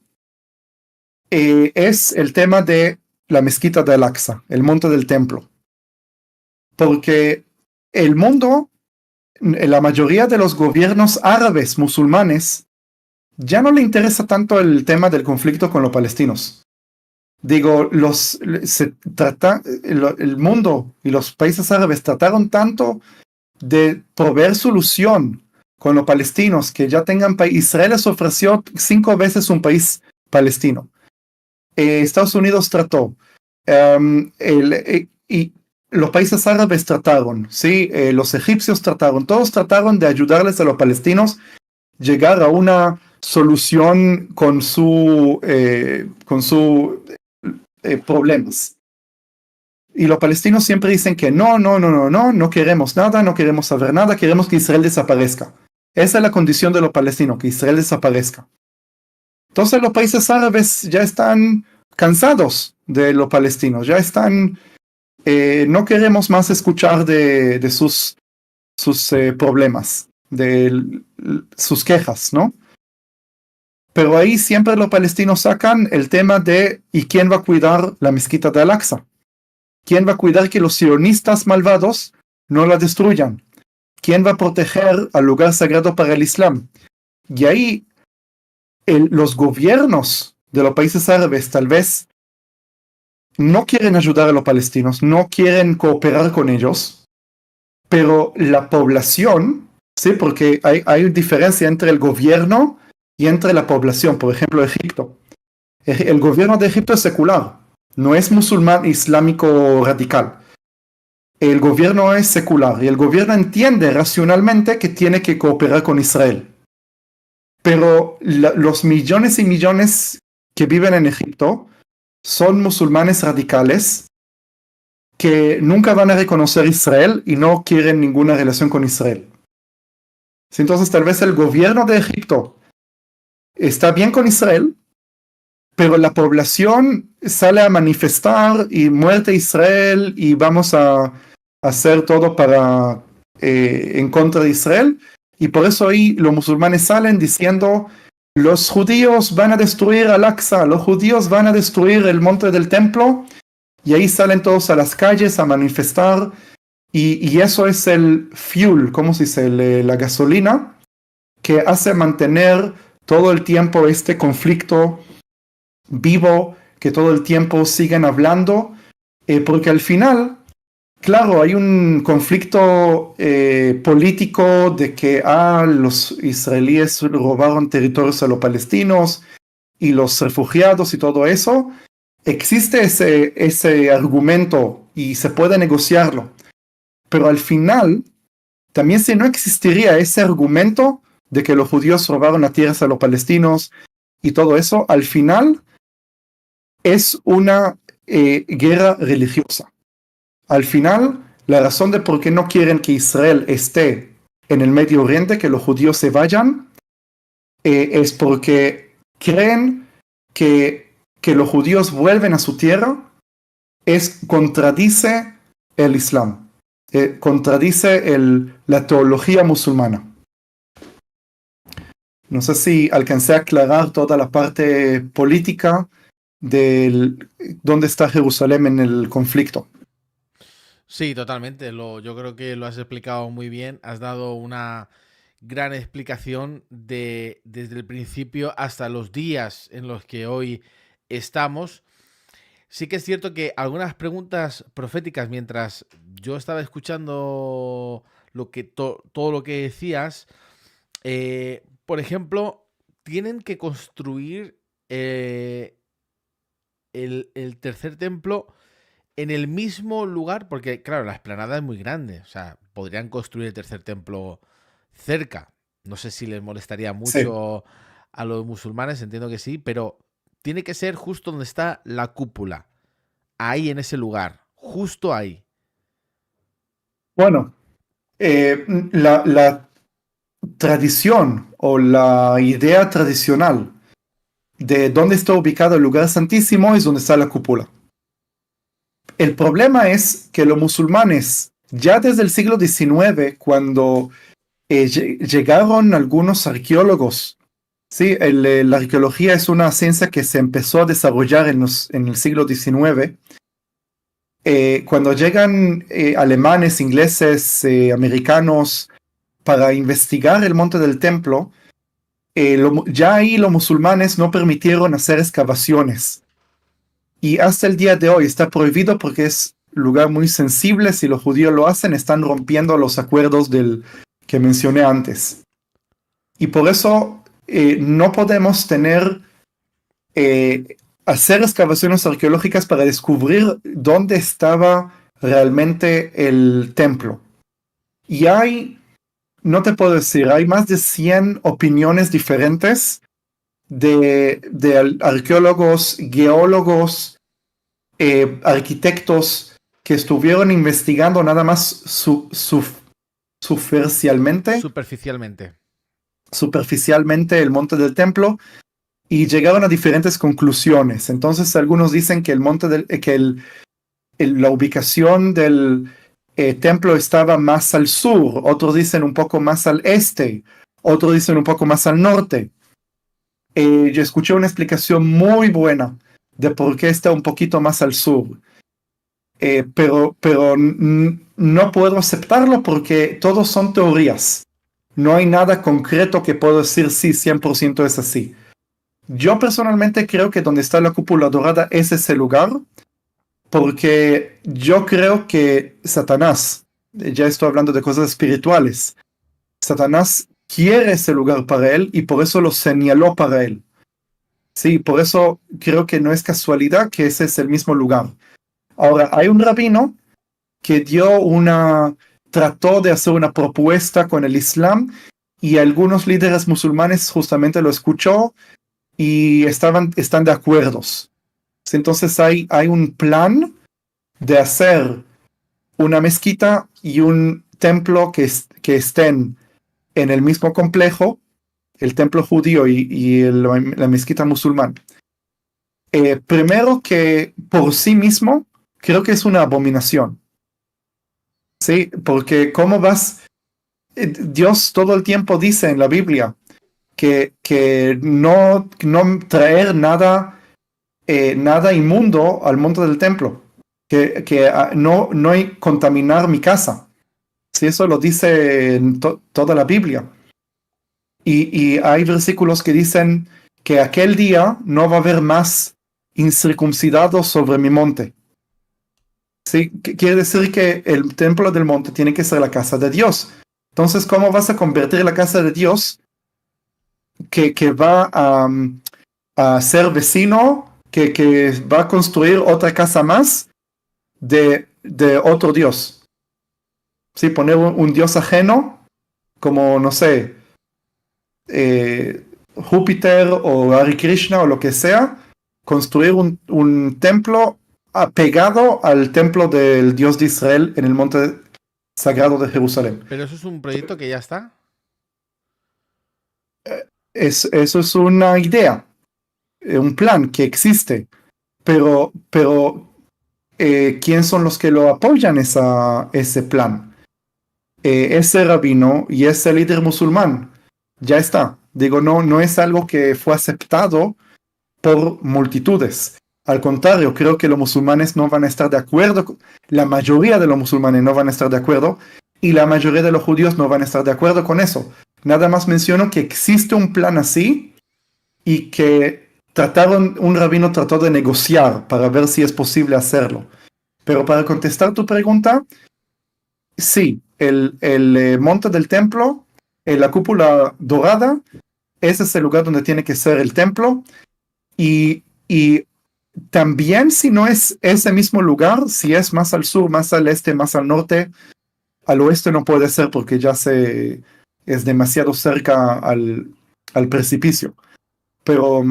es el tema de la mezquita de Al-Aqsa, el monte del templo. Porque el mundo, la mayoría de los gobiernos árabes musulmanes, ya no le interesa tanto el tema del conflicto con los palestinos. Digo, el mundo y los países árabes trataron tanto de proveer solución con los palestinos que ya tengan país. Israel les ofreció 5 veces un país palestino. Estados Unidos trató. Y los países árabes trataron, ¿sí? Los egipcios trataron, todos trataron de ayudarles a los palestinos llegar a una solución con su problemas. Y los palestinos siempre dicen que no queremos nada, no queremos saber nada, queremos que Israel desaparezca. Esa es la condición de los palestinos, que Israel desaparezca. Entonces los países árabes ya están cansados de los palestinos, ya están, no queremos más escuchar de sus problemas, de sus quejas, ¿no? Pero ahí siempre los palestinos sacan el tema de ¿y quién va a cuidar la mezquita de Al-Aqsa? ¿Quién va a cuidar que los sionistas malvados no la destruyan? ¿Quién va a proteger al lugar sagrado para el Islam? Y ahí los gobiernos de los países árabes tal vez no quieren ayudar a los palestinos, no quieren cooperar con ellos, pero la población, sí, porque hay diferencia entre el gobierno y entre la población. Por ejemplo, Egipto. El gobierno de Egipto es secular, no es musulmán islámico radical. El gobierno es secular y el gobierno entiende racionalmente que tiene que cooperar con Israel. Pero los millones y millones que viven en Egipto son musulmanes radicales que nunca van a reconocer Israel y no quieren ninguna relación con Israel. Entonces tal vez el gobierno de Egipto está bien con Israel, pero la población sale a manifestar y muerte a Israel y vamos a hacer todo para en contra de Israel. Y por eso ahí los musulmanes salen diciendo los judíos van a destruir Al-Aqsa, los judíos van a destruir el monte del templo, y ahí salen todos a las calles a manifestar, y eso es el fuel, ¿cómo se dice? La gasolina que hace mantener todo el tiempo este conflicto vivo, que todo el tiempo sigan hablando, porque al final, claro, hay un conflicto político de que los israelíes robaron territorios a los palestinos y los refugiados y todo eso. Existe ese argumento y se puede negociarlo, pero al final, también si no existiría ese argumento de que los judíos robaron las tierras a los palestinos y todo eso, al final es una guerra religiosa. Al final, la razón de por qué no quieren que Israel esté en el Medio Oriente, que los judíos se vayan, es porque creen que los judíos vuelven a su tierra, contradice el Islam, contradice la teología musulmana. No sé si alcancé a aclarar toda la parte política de dónde está Jerusalén en el conflicto. Sí, totalmente. Yo creo que lo has explicado muy bien. Has dado una gran explicación desde el principio hasta los días en los que hoy estamos. Sí que es cierto que algunas preguntas proféticas, mientras yo estaba escuchando todo lo que decías, por ejemplo, tienen que construir el tercer templo en el mismo lugar, porque claro, la explanada es muy grande, o sea, podrían construir el tercer templo cerca. No sé si les molestaría Sí. mucho a los musulmanes, entiendo que sí, pero tiene que ser justo donde está la cúpula, ahí en ese lugar, justo ahí. Bueno, la tradición o la idea tradicional de dónde está ubicado el lugar santísimo es donde está la cúpula. El problema es que los musulmanes, ya desde el siglo XIX, cuando llegaron algunos arqueólogos, ¿sí? La arqueología es una ciencia que se empezó a desarrollar en el siglo XIX. Cuando llegan alemanes, ingleses, americanos para investigar el monte del templo, ya ahí los musulmanes no permitieron hacer excavaciones. Y hasta el día de hoy está prohibido porque es lugar muy sensible. Si los judíos lo hacen, están rompiendo los acuerdos que mencioné antes. Y por eso no podemos hacer excavaciones arqueológicas para descubrir dónde estaba realmente el templo. Y no te puedo decir, hay más de 100 opiniones diferentes de arqueólogos, geólogos, arquitectos que estuvieron investigando nada más superficialmente el monte del templo y llegaron a diferentes conclusiones. Entonces algunos dicen que la ubicación del templo estaba más al sur, otros dicen un poco más al este, otros dicen un poco más al norte. Yo escuché una explicación muy buena de por qué está un poquito más al sur. Pero no puedo aceptarlo porque todos son teorías. No hay nada concreto que puedo decir sí, 100% es así. Yo personalmente creo que donde está la cúpula dorada es ese lugar, porque yo creo que Satanás, ya estoy hablando de cosas espirituales, Satanás quiere ese lugar para él y por eso lo señaló para él. Sí, por eso creo que no es casualidad que ese es el mismo lugar. Ahora, hay un rabino que trató de hacer una propuesta con el Islam y algunos líderes musulmanes justamente lo escuchó y están de acuerdo. Entonces hay un plan de hacer una mezquita y un templo que estén en el mismo complejo, el templo judío y la mezquita musulmana. Primero que por sí mismo creo que es una abominación. Sí, porque ¿cómo vas? Dios todo el tiempo dice en la Biblia que no traer nada inmundo al monte del templo, que no hay contaminar mi casa. Sí, eso lo dice en toda la Biblia. Y hay versículos que dicen que aquel día no va a haber más incircuncidados sobre mi monte. Sí, quiere decir que el templo del monte tiene que ser la casa de Dios. Entonces, ¿cómo vas a convertir la casa de Dios que va a ser vecino, que va a construir otra casa más de otro Dios? Sí, poner un Dios ajeno, como, no sé, Júpiter o Hare Krishna o lo que sea, construir un templo apegado al templo del Dios de Israel en el monte sagrado de Jerusalén. Pero eso es un proyecto que ya está. Eso es una idea, un plan que existe, pero ¿quién son los que lo apoyan ese plan? Ese rabino y ese líder musulmán. Ya está. Digo, no es algo que fue aceptado por multitudes. Al contrario, creo que los musulmanes no van a estar de acuerdo. La mayoría de los musulmanes no van a estar de acuerdo y la mayoría de los judíos no van a estar de acuerdo con eso. Nada más menciono que existe un plan así y que un rabino trató de negociar para ver si es posible hacerlo. Pero para contestar tu pregunta, sí, el monte del templo, la cúpula dorada, ese es el lugar donde tiene que ser el templo. Y también si no es ese mismo lugar, si es más al sur, más al este, más al norte, al oeste no puede ser porque ya es demasiado cerca al precipicio. Pero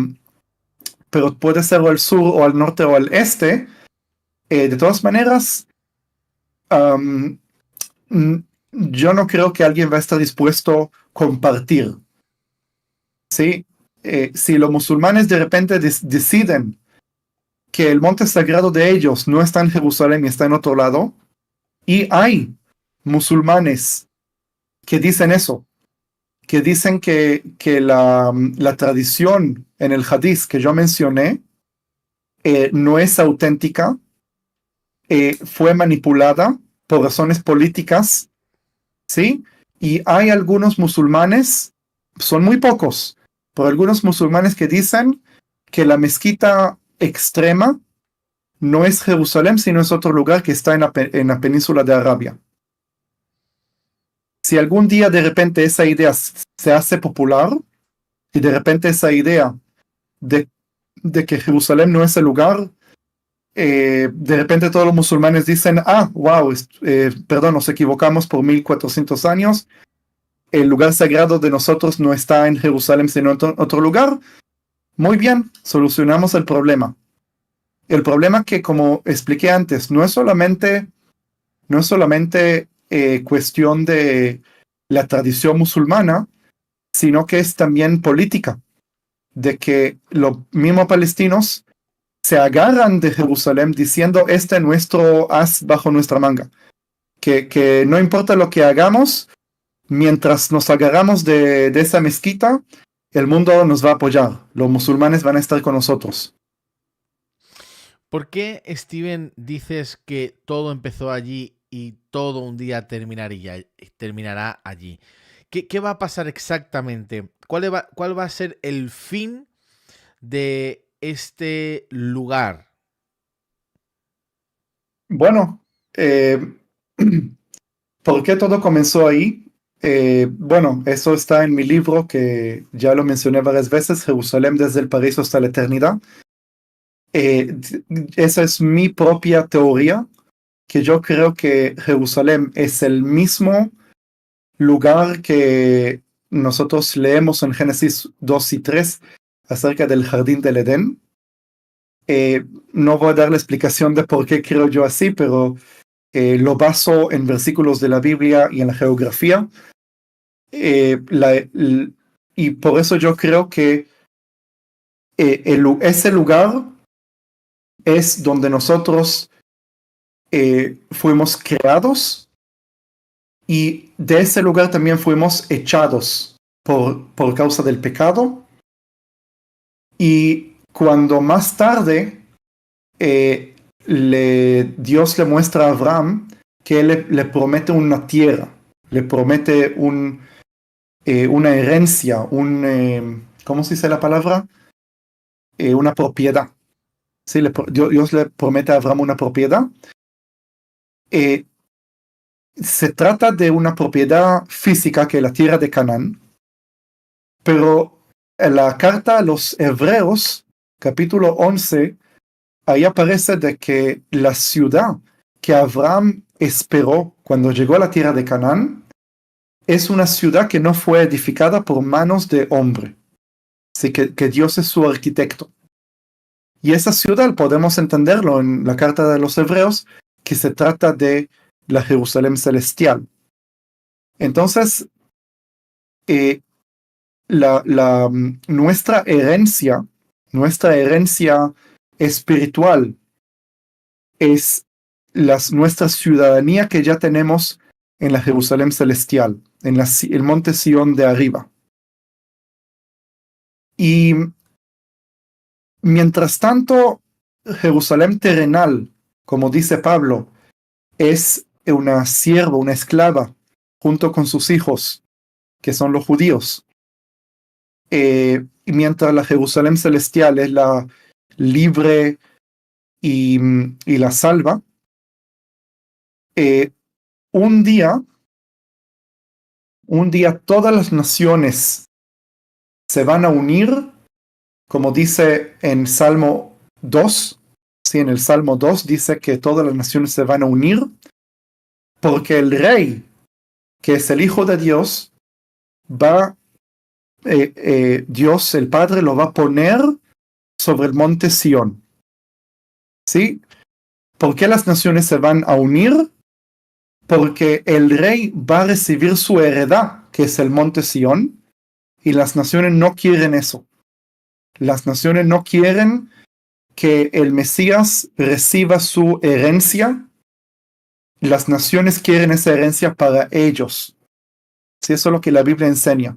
puede ser o al sur o al norte o al este. De todas maneras, yo no creo que alguien va a estar dispuesto a compartir. ¿Sí? Si los musulmanes de repente deciden que el monte sagrado de ellos no está en Jerusalén y está en otro lado, y hay musulmanes que dicen eso, que dicen que la tradición en el Hadís que yo mencioné no es auténtica, fue manipulada por razones políticas, ¿sí? Y hay algunos musulmanes, son muy pocos, pero algunos musulmanes que dicen que la mezquita extrema no es Jerusalén, sino es otro lugar que está en la península de Arabia. Si algún día de repente esa idea se hace popular y de repente esa idea de que Jerusalén no es el lugar de repente todos los musulmanes dicen, wow, perdón, nos equivocamos por 1400 años, el lugar sagrado de nosotros no está en Jerusalén, sino en otro lugar. Muy bien, solucionamos el problema. El problema que, como expliqué antes, no es solamente cuestión de la tradición musulmana, sino que es también política, de que los mismos palestinos se agarran de Jerusalén diciendo, este es nuestro as bajo nuestra manga, que no importa lo que hagamos, mientras nos agarramos de esa mezquita, el mundo nos va a apoyar, los musulmanes van a estar con nosotros. ¿Por qué, Steven, dices que todo empezó allí y todo un día terminará allí? ¿Qué va a pasar exactamente? ¿Cuál va a ser el fin de este lugar? Bueno, ¿por qué todo comenzó ahí? Bueno, eso está en mi libro que ya lo mencioné varias veces, Jerusalén desde el paraíso hasta la eternidad. Esa es mi propia teoría, que yo creo que Jerusalén es el mismo lugar que nosotros leemos en Génesis 2 y 3 acerca del jardín del Edén. No voy a dar la explicación de por qué creo yo así, pero lo baso en versículos de la Biblia y en la geografía. Y por eso yo creo que ese lugar es donde nosotros fuimos creados y de ese lugar también fuimos echados por causa del pecado. Y cuando más tarde Dios le muestra a Abraham que él le promete una tierra, le promete una herencia, ¿cómo se dice la palabra? Una propiedad. Sí, Dios le promete a Abraham una propiedad. Se trata de una propiedad física que es la tierra de Canaán, pero en la carta a los Hebreos, capítulo 11, ahí aparece de que la ciudad que Abraham esperó cuando llegó a la tierra de Canaán es una ciudad que no fue edificada por manos de hombre. Así que Dios es su arquitecto. Y esa ciudad podemos entenderlo en la carta de los Hebreos, que se trata de la Jerusalén celestial. Entonces, nuestra herencia espiritual es nuestra ciudadanía que ya tenemos en la Jerusalén celestial, en el monte Sión de arriba. Y mientras tanto, Jerusalén terrenal, como dice Pablo, es una sierva, una esclava, junto con sus hijos, que son los judíos. Mientras la Jerusalén celestial es la libre y la salva, un día todas las naciones se van a unir, como dice en Salmo 2, sí, en el Salmo 2 dice que todas las naciones se van a unir, porque el rey, que es el Hijo de Dios, Dios el Padre lo va a poner sobre el monte Sión. ¿Sí? ¿Por qué las naciones se van a unir? Porque el rey va a recibir su heredad, que es el monte Sión, y las naciones no quieren eso. Las naciones no quieren que el Mesías reciba su herencia. Las naciones quieren esa herencia para ellos. Sí, eso es lo que la Biblia enseña.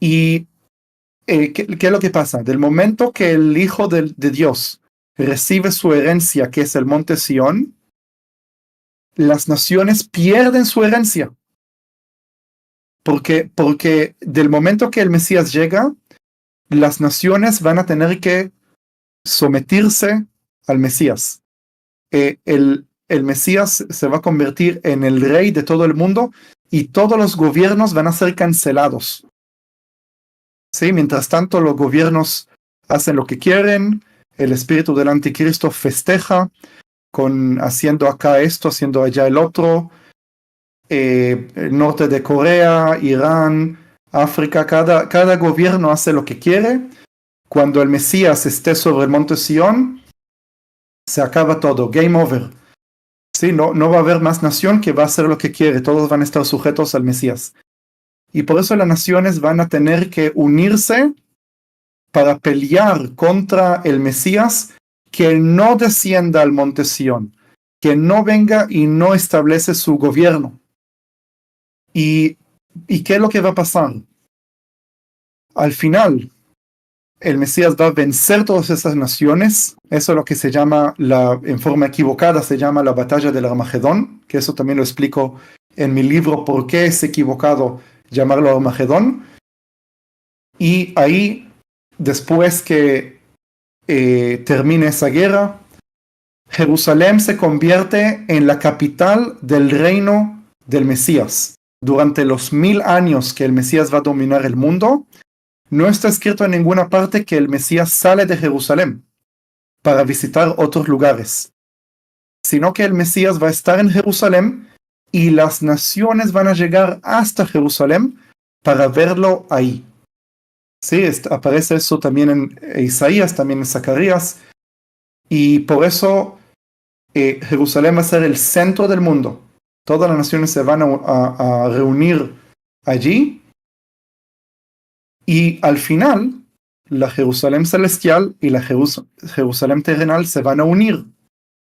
Y ¿qué es lo que pasa? Del momento que el Hijo de Dios recibe su herencia, que es el monte Sión, las naciones pierden su herencia. Porque del momento que el Mesías llega, las naciones van a tener que someterse al Mesías. El Mesías se va a convertir en el rey de todo el mundo y todos los gobiernos van a ser cancelados. ¿Sí? Mientras tanto, los gobiernos hacen lo que quieren, el espíritu del anticristo festeja haciendo acá esto, haciendo allá el otro. El norte de Corea, Irán, África, cada gobierno hace lo que quiere. Cuando el Mesías esté sobre el monte Sión, se acaba todo, game over. Sí, no va a haber más nación que va a hacer lo que quiere, todos van a estar sujetos al Mesías. Y por eso las naciones van a tener que unirse para pelear contra el Mesías, que no descienda al monte Sión, que no venga y no establece su gobierno. ¿Y qué es lo que va a pasar? Al final, el Mesías va a vencer todas esas naciones. Eso es lo que se llama, en forma equivocada, se llama la batalla del Armagedón, que eso también lo explico en mi libro, por qué es equivocado llamarlo Armagedón. Y ahí, después que termine esa guerra, Jerusalén se convierte en la capital del reino del Mesías. Durante los 1000 años que el Mesías va a dominar el mundo, no está escrito en ninguna parte que el Mesías sale de Jerusalén para visitar otros lugares, sino que el Mesías va a estar en Jerusalén y las naciones van a llegar hasta Jerusalén para verlo ahí. Sí, aparece eso también en Isaías, también en Zacarías, y por eso Jerusalén va a ser el centro del mundo. Todas las naciones se van a reunir allí. Y al final, la Jerusalén celestial y la Jerusalén terrenal se van a unir.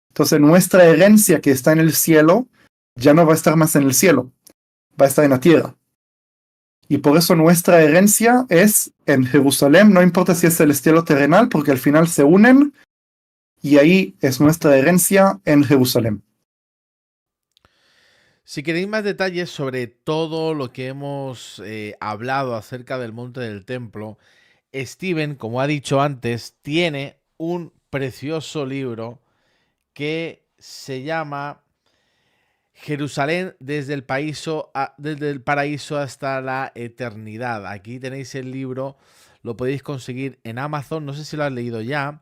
Entonces nuestra herencia que está en el cielo ya no va a estar más en el cielo, va a estar en la tierra. Y por eso nuestra herencia es en Jerusalén, no importa si es celestial o terrenal, porque al final se unen y ahí es nuestra herencia en Jerusalén. Si queréis más detalles sobre todo lo que hemos hablado acerca del monte del templo, Steven, como ha dicho antes, tiene un precioso libro que se llama Jerusalén desde el paraíso hasta la eternidad. Aquí tenéis el libro, lo podéis conseguir en Amazon, no sé si lo has leído ya,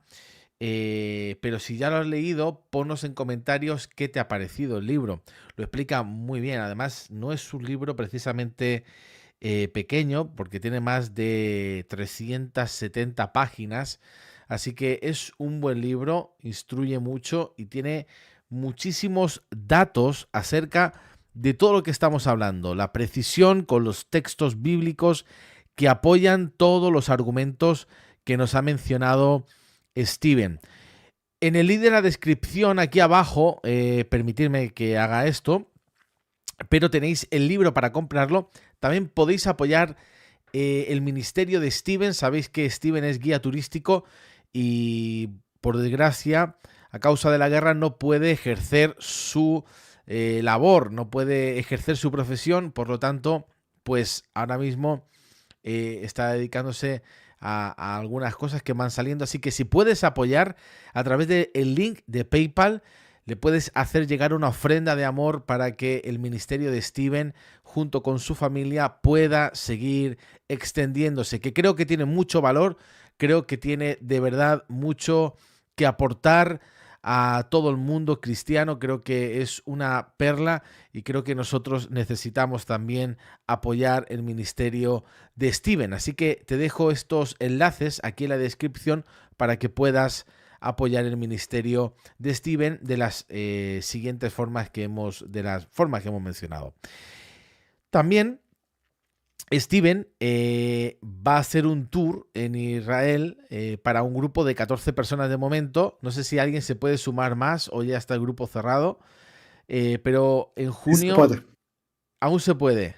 pero si ya lo has leído, ponnos en comentarios qué te ha parecido el libro. Lo explica muy bien, además no es un libro precisamente pequeño, porque tiene más de 370 páginas, así que es un buen libro, instruye mucho y tiene muchísimos datos acerca de todo lo que estamos hablando, la precisión con los textos bíblicos que apoyan todos los argumentos que nos ha mencionado Steven. En el link de la descripción aquí abajo, permitidme que haga esto, pero tenéis el libro para comprarlo. También podéis apoyar el ministerio de Steven. Sabéis que Steven es guía turístico y, por desgracia, a causa de la guerra no puede ejercer su labor, no puede ejercer su profesión. Por lo tanto, pues ahora mismo está dedicándose a algunas cosas que van saliendo. Así que si puedes apoyar a través del link de PayPal, le puedes hacer llegar una ofrenda de amor para que el ministerio de Steven, junto con su familia, pueda seguir extendiéndose, que creo que tiene mucho valor, creo que tiene de verdad mucho que aportar a todo el mundo cristiano. Creo que es una perla y creo que nosotros necesitamos también apoyar el ministerio de Steven. Así que te dejo estos enlaces aquí en la descripción para que puedas apoyar el ministerio de Steven de las siguientes formas que hemos mencionado. También Steven va a hacer un tour en Israel para un grupo de 14 personas de momento. No sé si alguien se puede sumar más o ya está el grupo cerrado, pero en junio Sí se puede. aún se puede.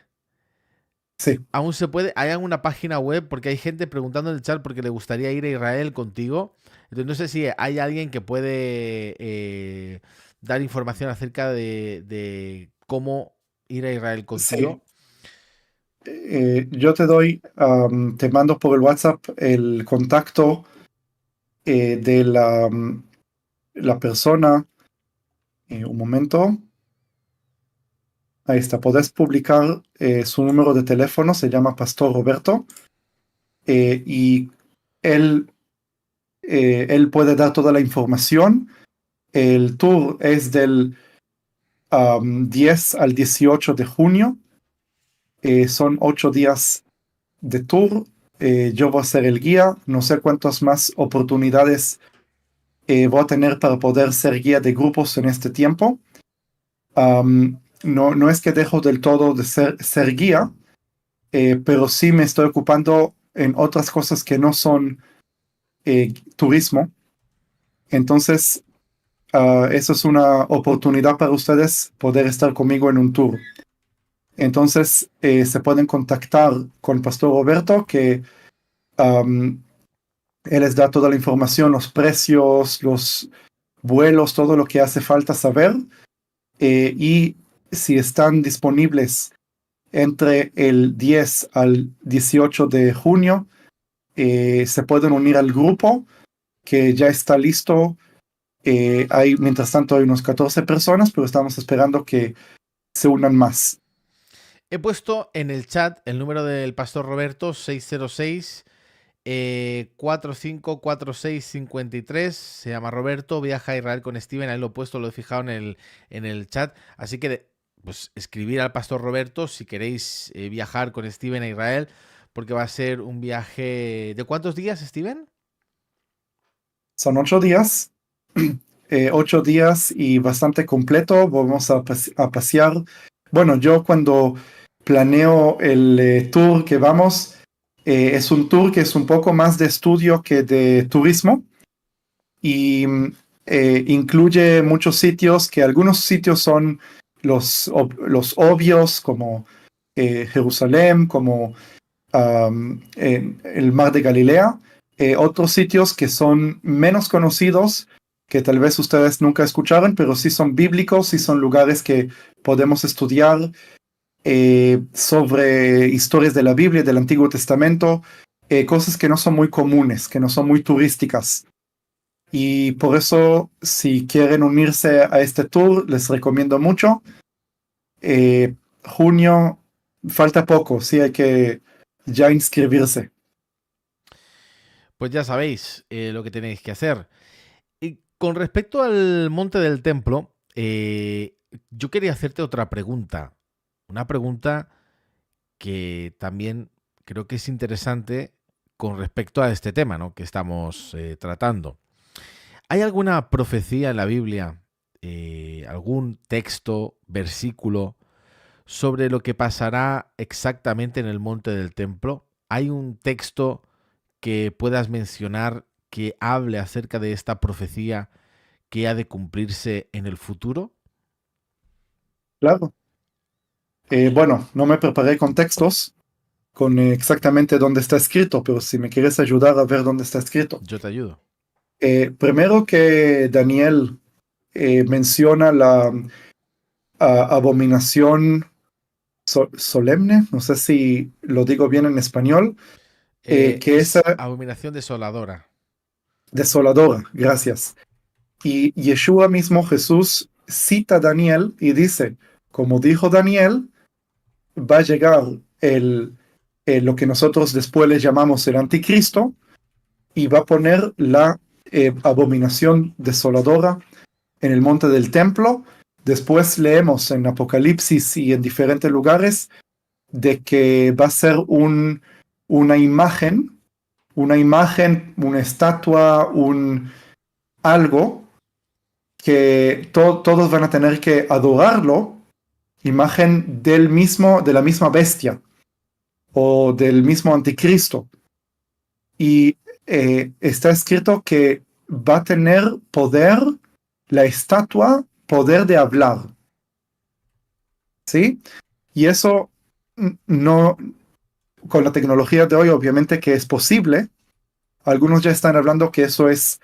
Sí. Aún se puede. Hay alguna página web, porque hay gente preguntando en el chat porque le gustaría ir a Israel contigo. Entonces no sé si hay alguien que puede dar información acerca de cómo ir a Israel contigo. Sí. Yo te mando por el WhatsApp el contacto de la persona. Un momento. Ahí está. Podés publicar su número de teléfono. Se llama Pastor Roberto. Y él él puede dar toda la información. El tour es del 10 al 18 de junio. Son 8 días de tour. Yo voy a ser el guía. No sé cuántas más oportunidades voy a tener para poder ser guía de grupos en este tiempo. No es que dejo del todo de ser guía, pero sí me estoy ocupando en otras cosas que no son turismo. Entonces, eso es una oportunidad para ustedes poder estar conmigo en un tour. Entonces, se pueden contactar con el Pastor Roberto, que él les da toda la información, los precios, los vuelos, todo lo que hace falta saber. Y si están disponibles entre el 10 al 18 de junio, se pueden unir al grupo que ya está listo. Mientras tanto, hay unos 14 personas, pero estamos esperando que se unan más. He puesto en el chat el número del Pastor Roberto, 606 454653. Se llama Roberto, viaja a Israel con Steven. Ahí lo he puesto, lo he fijado en el chat. Así que pues escribir al Pastor Roberto si queréis viajar con Steven a Israel, porque va a ser un viaje... ¿De cuántos días, Steven? Son 8 días. 8 días y bastante completo. Vamos a pasear. Bueno, yo cuando planeo el tour que vamos, es un tour que es un poco más de estudio que de turismo y incluye muchos sitios, que algunos sitios son los obvios, como Jerusalén, como el Mar de Galilea. Otros sitios que son menos conocidos, que tal vez ustedes nunca escucharon, pero sí son bíblicos, sí son lugares que podemos estudiar sobre historias de la Biblia, del Antiguo Testamento, cosas que no son muy comunes, que no son muy turísticas. Y por eso, si quieren unirse a este tour, les recomiendo mucho. Junio, falta poco, sí hay que ya inscribirse. Pues ya sabéis lo que tenéis que hacer. Y con respecto al Monte del Templo, yo quería hacerte otra pregunta. Una pregunta que también creo que es interesante con respecto a este tema, ¿no?, que estamos tratando. ¿Hay alguna profecía en la Biblia, algún texto, versículo, sobre lo que pasará exactamente en el Monte del Templo? ¿Hay un texto que puedas mencionar que hable acerca de esta profecía que ha de cumplirse en el futuro? Claro. Bueno, no me preparé con textos, con exactamente dónde está escrito, pero si me quieres ayudar a ver dónde está escrito. Yo te ayudo. Primero que Daniel menciona la abominación solemne, no sé si lo digo bien en español, que es Es abominación desoladora. desoladora, gracias. Y Yeshua mismo, Jesús, cita a Daniel y dice, como dijo Daniel, va a llegar lo que nosotros después le llamamos el anticristo y va a poner la abominación desoladora en el monte del templo. Después leemos en Apocalipsis y en diferentes lugares de que va a ser una imagen, una estatua, algo que todos van a tener que adorarlo, imagen de la misma bestia o del mismo anticristo. Y está escrito que va a tener poder, la estatua, poder de hablar. ¿Sí? Y eso no, con la tecnología de hoy, obviamente que es posible. Algunos ya están hablando que eso es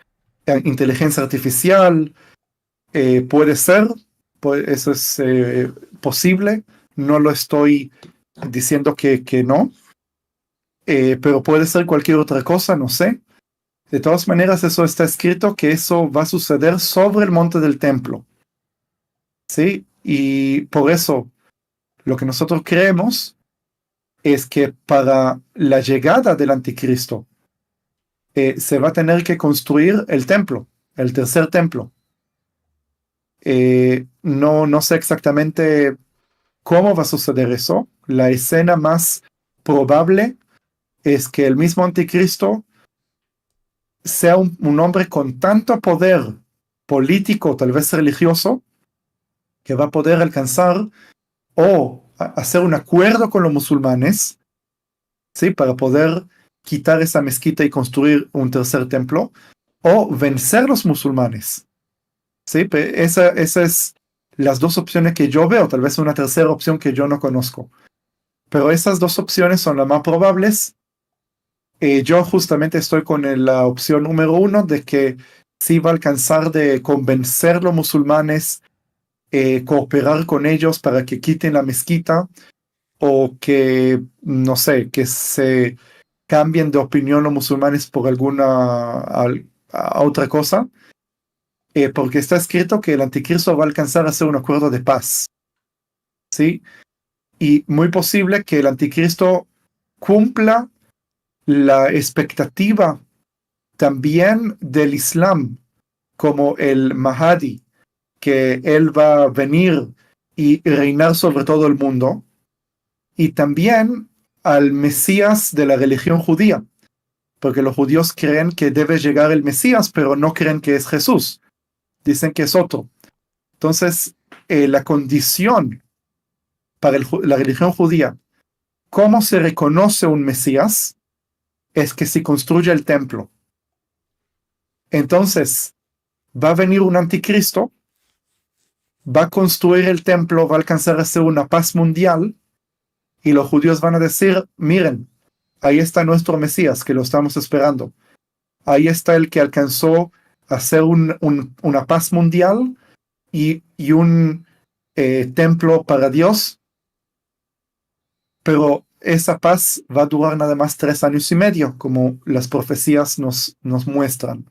inteligencia artificial, puede ser, eso es posible. No lo estoy diciendo que no, pero puede ser cualquier otra cosa, no sé. De todas maneras, eso está escrito que eso va a suceder sobre el monte del templo. ¿Sí? Y por eso lo que nosotros creemos es que para la llegada del anticristo, se va a tener que construir el templo, el tercer templo. No sé exactamente cómo va a suceder eso. La escena más probable es que el mismo anticristo sea un hombre con tanto poder político, tal vez religioso, que va a poder alcanzar o hacer un acuerdo con los musulmanes, ¿sí? Para poder quitar esa mezquita y construir un tercer templo, o vencer a los musulmanes, ¿sí? Esa es las dos opciones que yo veo, tal vez una tercera opción que yo no conozco. Pero esas dos opciones son las más probables. Yo justamente estoy con la opción número uno de que sí va a alcanzar de convencer a los musulmanes, cooperar con ellos para que quiten la mezquita o que, no sé, que se cambien de opinión los musulmanes por alguna otra cosa, porque está escrito que el anticristo va a alcanzar a hacer un acuerdo de paz, ¿sí? Y muy posible que el anticristo cumpla la expectativa también del Islam, como el Mahdi, que él va a venir y reinar sobre todo el mundo, y también al Mesías de la religión judía, porque los judíos creen que debe llegar el Mesías, pero no creen que es Jesús, dicen que es otro. Entonces, la condición para la religión judía, cómo se reconoce un Mesías, es que se construya el templo. Entonces, va a venir un anticristo, va a construir el templo, va a alcanzar a ser una paz mundial, y los judíos van a decir, miren, ahí está nuestro Mesías, que lo estamos esperando. Ahí está el que alcanzó a hacer una paz mundial y un templo para Dios, pero esa paz va a durar nada más 3 años y medio, como las profecías nos muestran.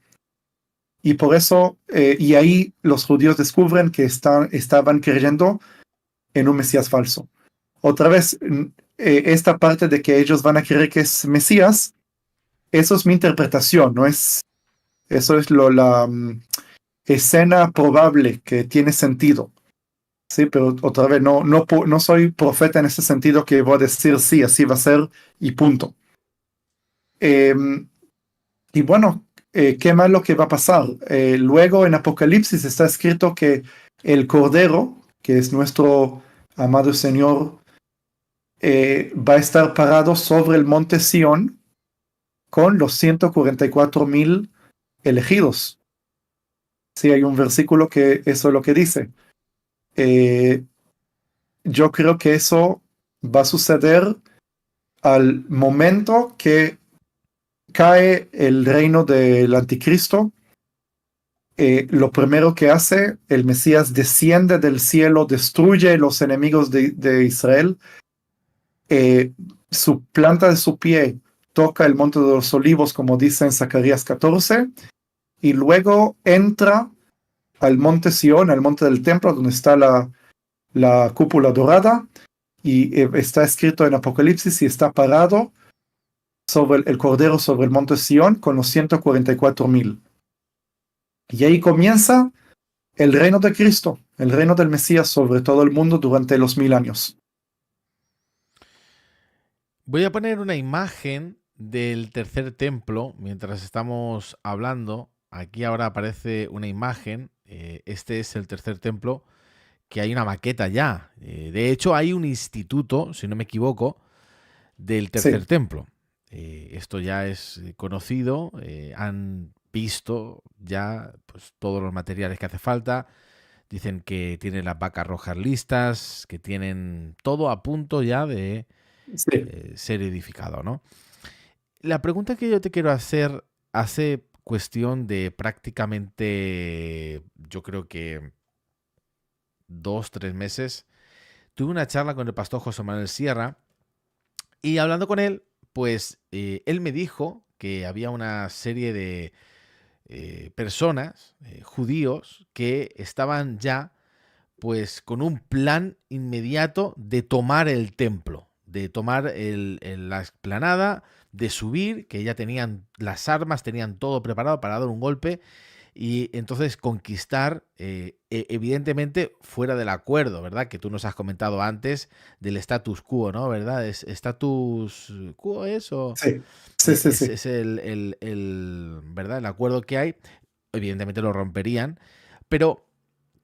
Y por eso, y ahí los judíos descubren que estaban creyendo en un Mesías falso. Otra vez, esta parte de que ellos van a creer que es Mesías, eso es mi interpretación, no es, eso es la escena probable que tiene sentido. Sí, pero otra vez, no soy profeta en ese sentido que voy a decir sí, así va a ser y punto. Y bueno, ¿qué más lo que va a pasar? Luego en Apocalipsis está escrito que el Cordero, que es nuestro amado Señor, va a estar parado sobre el monte Sión con los 144,000 elegidos. Sí, hay un versículo que eso es lo que dice. Yo creo que eso va a suceder al momento que cae el reino del anticristo. Lo primero que hace, el Mesías desciende del cielo, destruye los enemigos de Israel, su planta de su pie toca el monte de los olivos, como dice en Zacarías 14, y luego entra al monte Sión, al monte del templo, donde está la cúpula dorada, y está escrito en Apocalipsis y está parado sobre el Cordero sobre el monte Sión con los 144,000. Y ahí comienza el reino de Cristo, el reino del Mesías sobre todo el mundo durante los 1000 años. Voy a poner una imagen del tercer templo mientras estamos hablando. Aquí ahora aparece una imagen. Este es el tercer templo, que hay una maqueta ya. De hecho, hay un instituto, si no me equivoco, del tercer Sí, templo. Esto ya es conocido. Han visto ya pues, todos los materiales que hace falta. Dicen que tienen las vacas rojas listas, que tienen todo a punto ya de sí. ser edificado, ¿no? La pregunta que yo te quiero hacer hace cuestión de prácticamente, yo creo que 2, 3 meses, tuve una charla con el pastor José Manuel Sierra y hablando con él, pues él me dijo que había una serie de personas, judíos, que estaban ya pues con un plan inmediato de tomar el templo, de tomar la explanada, de subir, que ya tenían las armas, tenían todo preparado para dar un golpe y entonces conquistar, evidentemente fuera del acuerdo, ¿verdad? Que tú nos has comentado antes del status quo, ¿no? ¿Verdad? ¿Es status quo eso? Sí, sí, sí, Es, sí. es ¿verdad? El acuerdo que hay. Evidentemente lo romperían. Pero,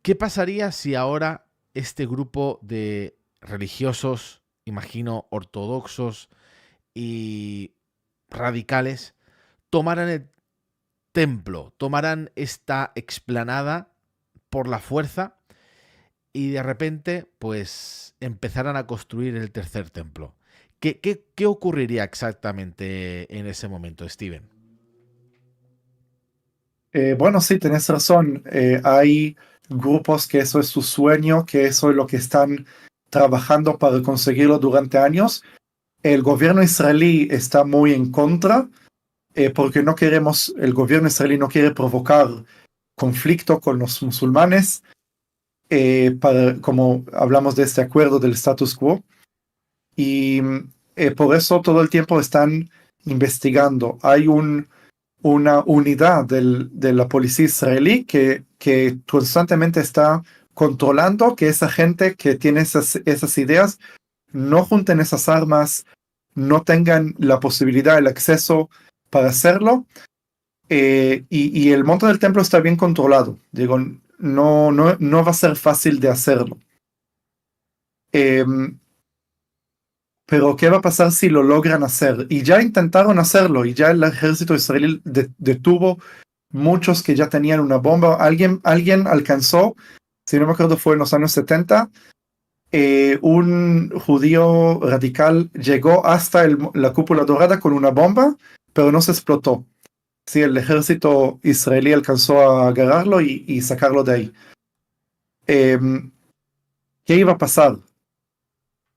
¿qué pasaría si ahora este grupo de religiosos, imagino, ortodoxos y radicales, tomaran el templo, tomaran esta explanada por la fuerza y de repente, pues, empezaran a construir el tercer templo? ¿Qué ocurriría exactamente en ese momento, Steven? Bueno, sí, tenés razón. Hay grupos que eso es su sueño, que eso es lo que están trabajando para conseguirlo durante años. El gobierno israelí está muy en contra, porque no queremos, el gobierno israelí no quiere provocar conflicto con los musulmanes, como hablamos de este acuerdo del status quo. Y por eso todo el tiempo están investigando. Hay una unidad de la policía israelí que constantemente está controlando que esa gente que tiene esas ideas no junten esas armas, no tengan la posibilidad, el acceso para hacerlo. Y el monte del templo está bien controlado. Digo, no va a ser fácil de hacerlo. Em, Pero ¿qué va a pasar si lo logran hacer? Y ya intentaron hacerlo, y ya el ejército israelí detuvo muchos que ya tenían una bomba. Alguien alcanzó, si no me acuerdo, fue en los años 70, un judío radical llegó hasta la cúpula dorada con una bomba, pero no se explotó. Sí, el ejército israelí alcanzó a agarrarlo y sacarlo de ahí. ¿Qué iba a pasar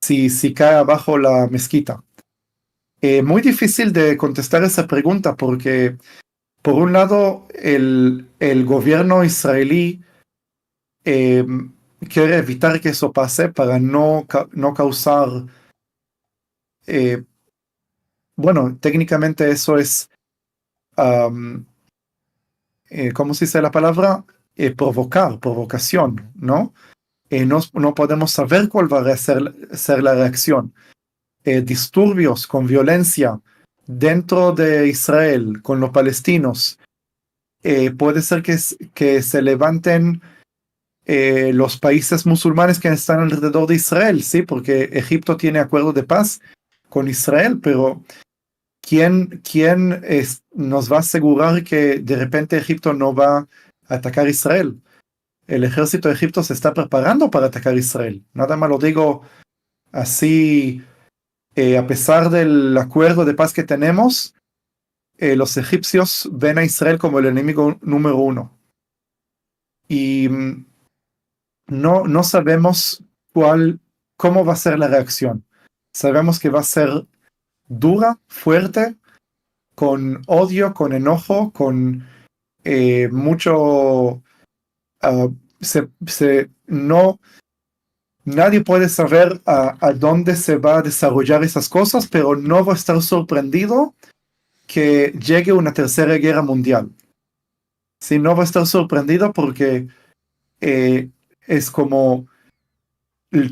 si cae abajo la mezquita? Muy difícil de contestar esa pregunta porque, por un lado, el gobierno israelí eh, quiere evitar que eso pase para no causar, eh, bueno, técnicamente eso es, um, ¿cómo se dice la palabra? Provocación, Ujú. ¿no? No podemos saber cuál va a ser la reacción. Disturbios con violencia dentro de Israel con los palestinos. Puede ser que se levanten los países musulmanes que están alrededor de Israel, sí, porque Egipto tiene acuerdo de paz con Israel, pero ¿quién nos va a asegurar que de repente Egipto no va a atacar Israel? El ejército de Egipto se está preparando para atacar Israel. Nada más lo digo así, a pesar del acuerdo de paz que tenemos, los egipcios ven a Israel como el enemigo número uno. Y no sabemos cómo va a ser la reacción. Sabemos que va a ser dura, fuerte, con odio, con enojo, con mucho... ah, no, nadie puede saber a dónde se va a desarrollar esas cosas, pero no va a estar sorprendido que llegue una tercera guerra mundial. Sí, no va a estar sorprendido porque eh, es como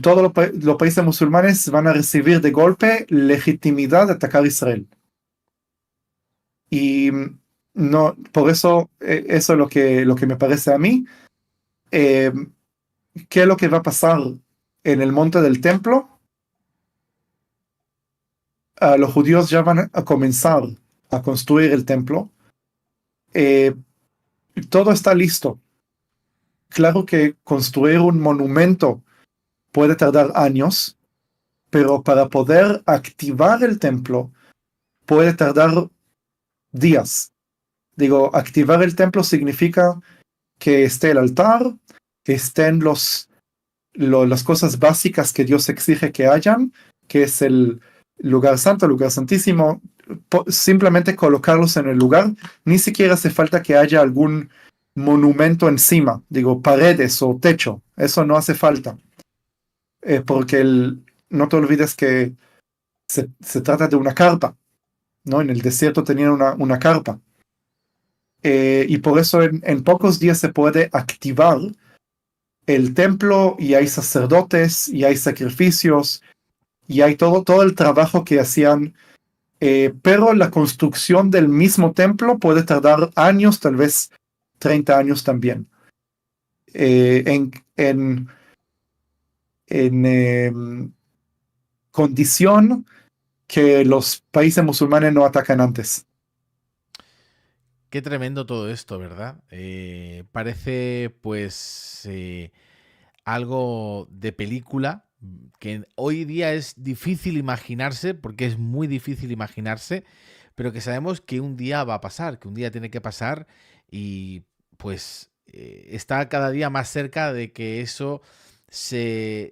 todos los países musulmanes van a recibir de golpe legitimidad de atacar a Israel. Y no, por eso, eso es lo que me parece a mí. Eh, ¿Qué es lo que va a pasar en el monte del templo? Los judíos ya van a comenzar a construir el templo. Eh, Todo está listo. Claro que construir un monumento puede tardar años, pero para poder activar el templo puede tardar días. Digo, activar el templo significa que esté el altar, que estén las cosas básicas que Dios exige que hayan, que es el lugar santo, el lugar santísimo, simplemente colocarlos en el lugar. Ni siquiera hace falta que haya algún monumento encima, digo, paredes o techo. Eso no hace falta, porque no te olvides que se trata de una carpa. ¿no? En el desierto tenían una carpa. Y por eso en pocos días se puede activar el templo y hay sacerdotes y hay sacrificios y hay todo el trabajo que hacían, pero la construcción del mismo templo puede tardar años, tal vez 30 años también. Eh, en, en, en condición que los países musulmanes no atacan antes. Qué tremendo todo esto, ¿verdad? Parece pues algo de película que hoy día es difícil imaginarse, porque es muy difícil imaginarse, pero que sabemos que un día va a pasar, que un día tiene que pasar y pues está cada día más cerca de que eso se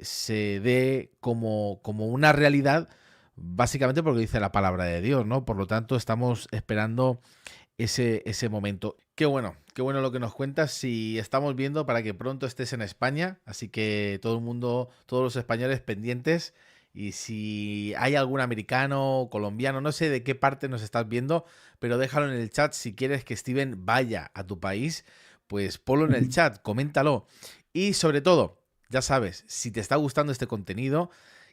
dé como una realidad, básicamente porque dice la palabra de Dios, ¿no? Por lo tanto, estamos esperando ese momento. Qué bueno lo que nos cuentas. Y estamos viendo para que pronto estés en España, así que todo el mundo, todos los españoles pendientes. Y si hay algún americano, colombiano, no sé de qué parte nos estás viendo, pero déjalo en el chat si quieres que Steven vaya a tu país, pues ponlo en el chat, coméntalo. Y sobre todo, ya sabes, si te está gustando este contenido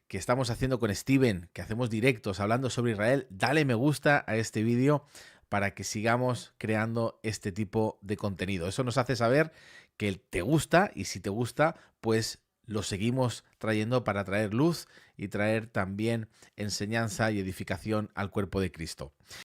que estamos haciendo con Steven, que hacemos directos hablando sobre Israel, dale me gusta a este vídeo para que sigamos creando este tipo de contenido. Eso nos hace saber que te gusta y si te gusta, pues lo seguimos trayendo para traer luz y traer también enseñanza y edificación al cuerpo de Cristo.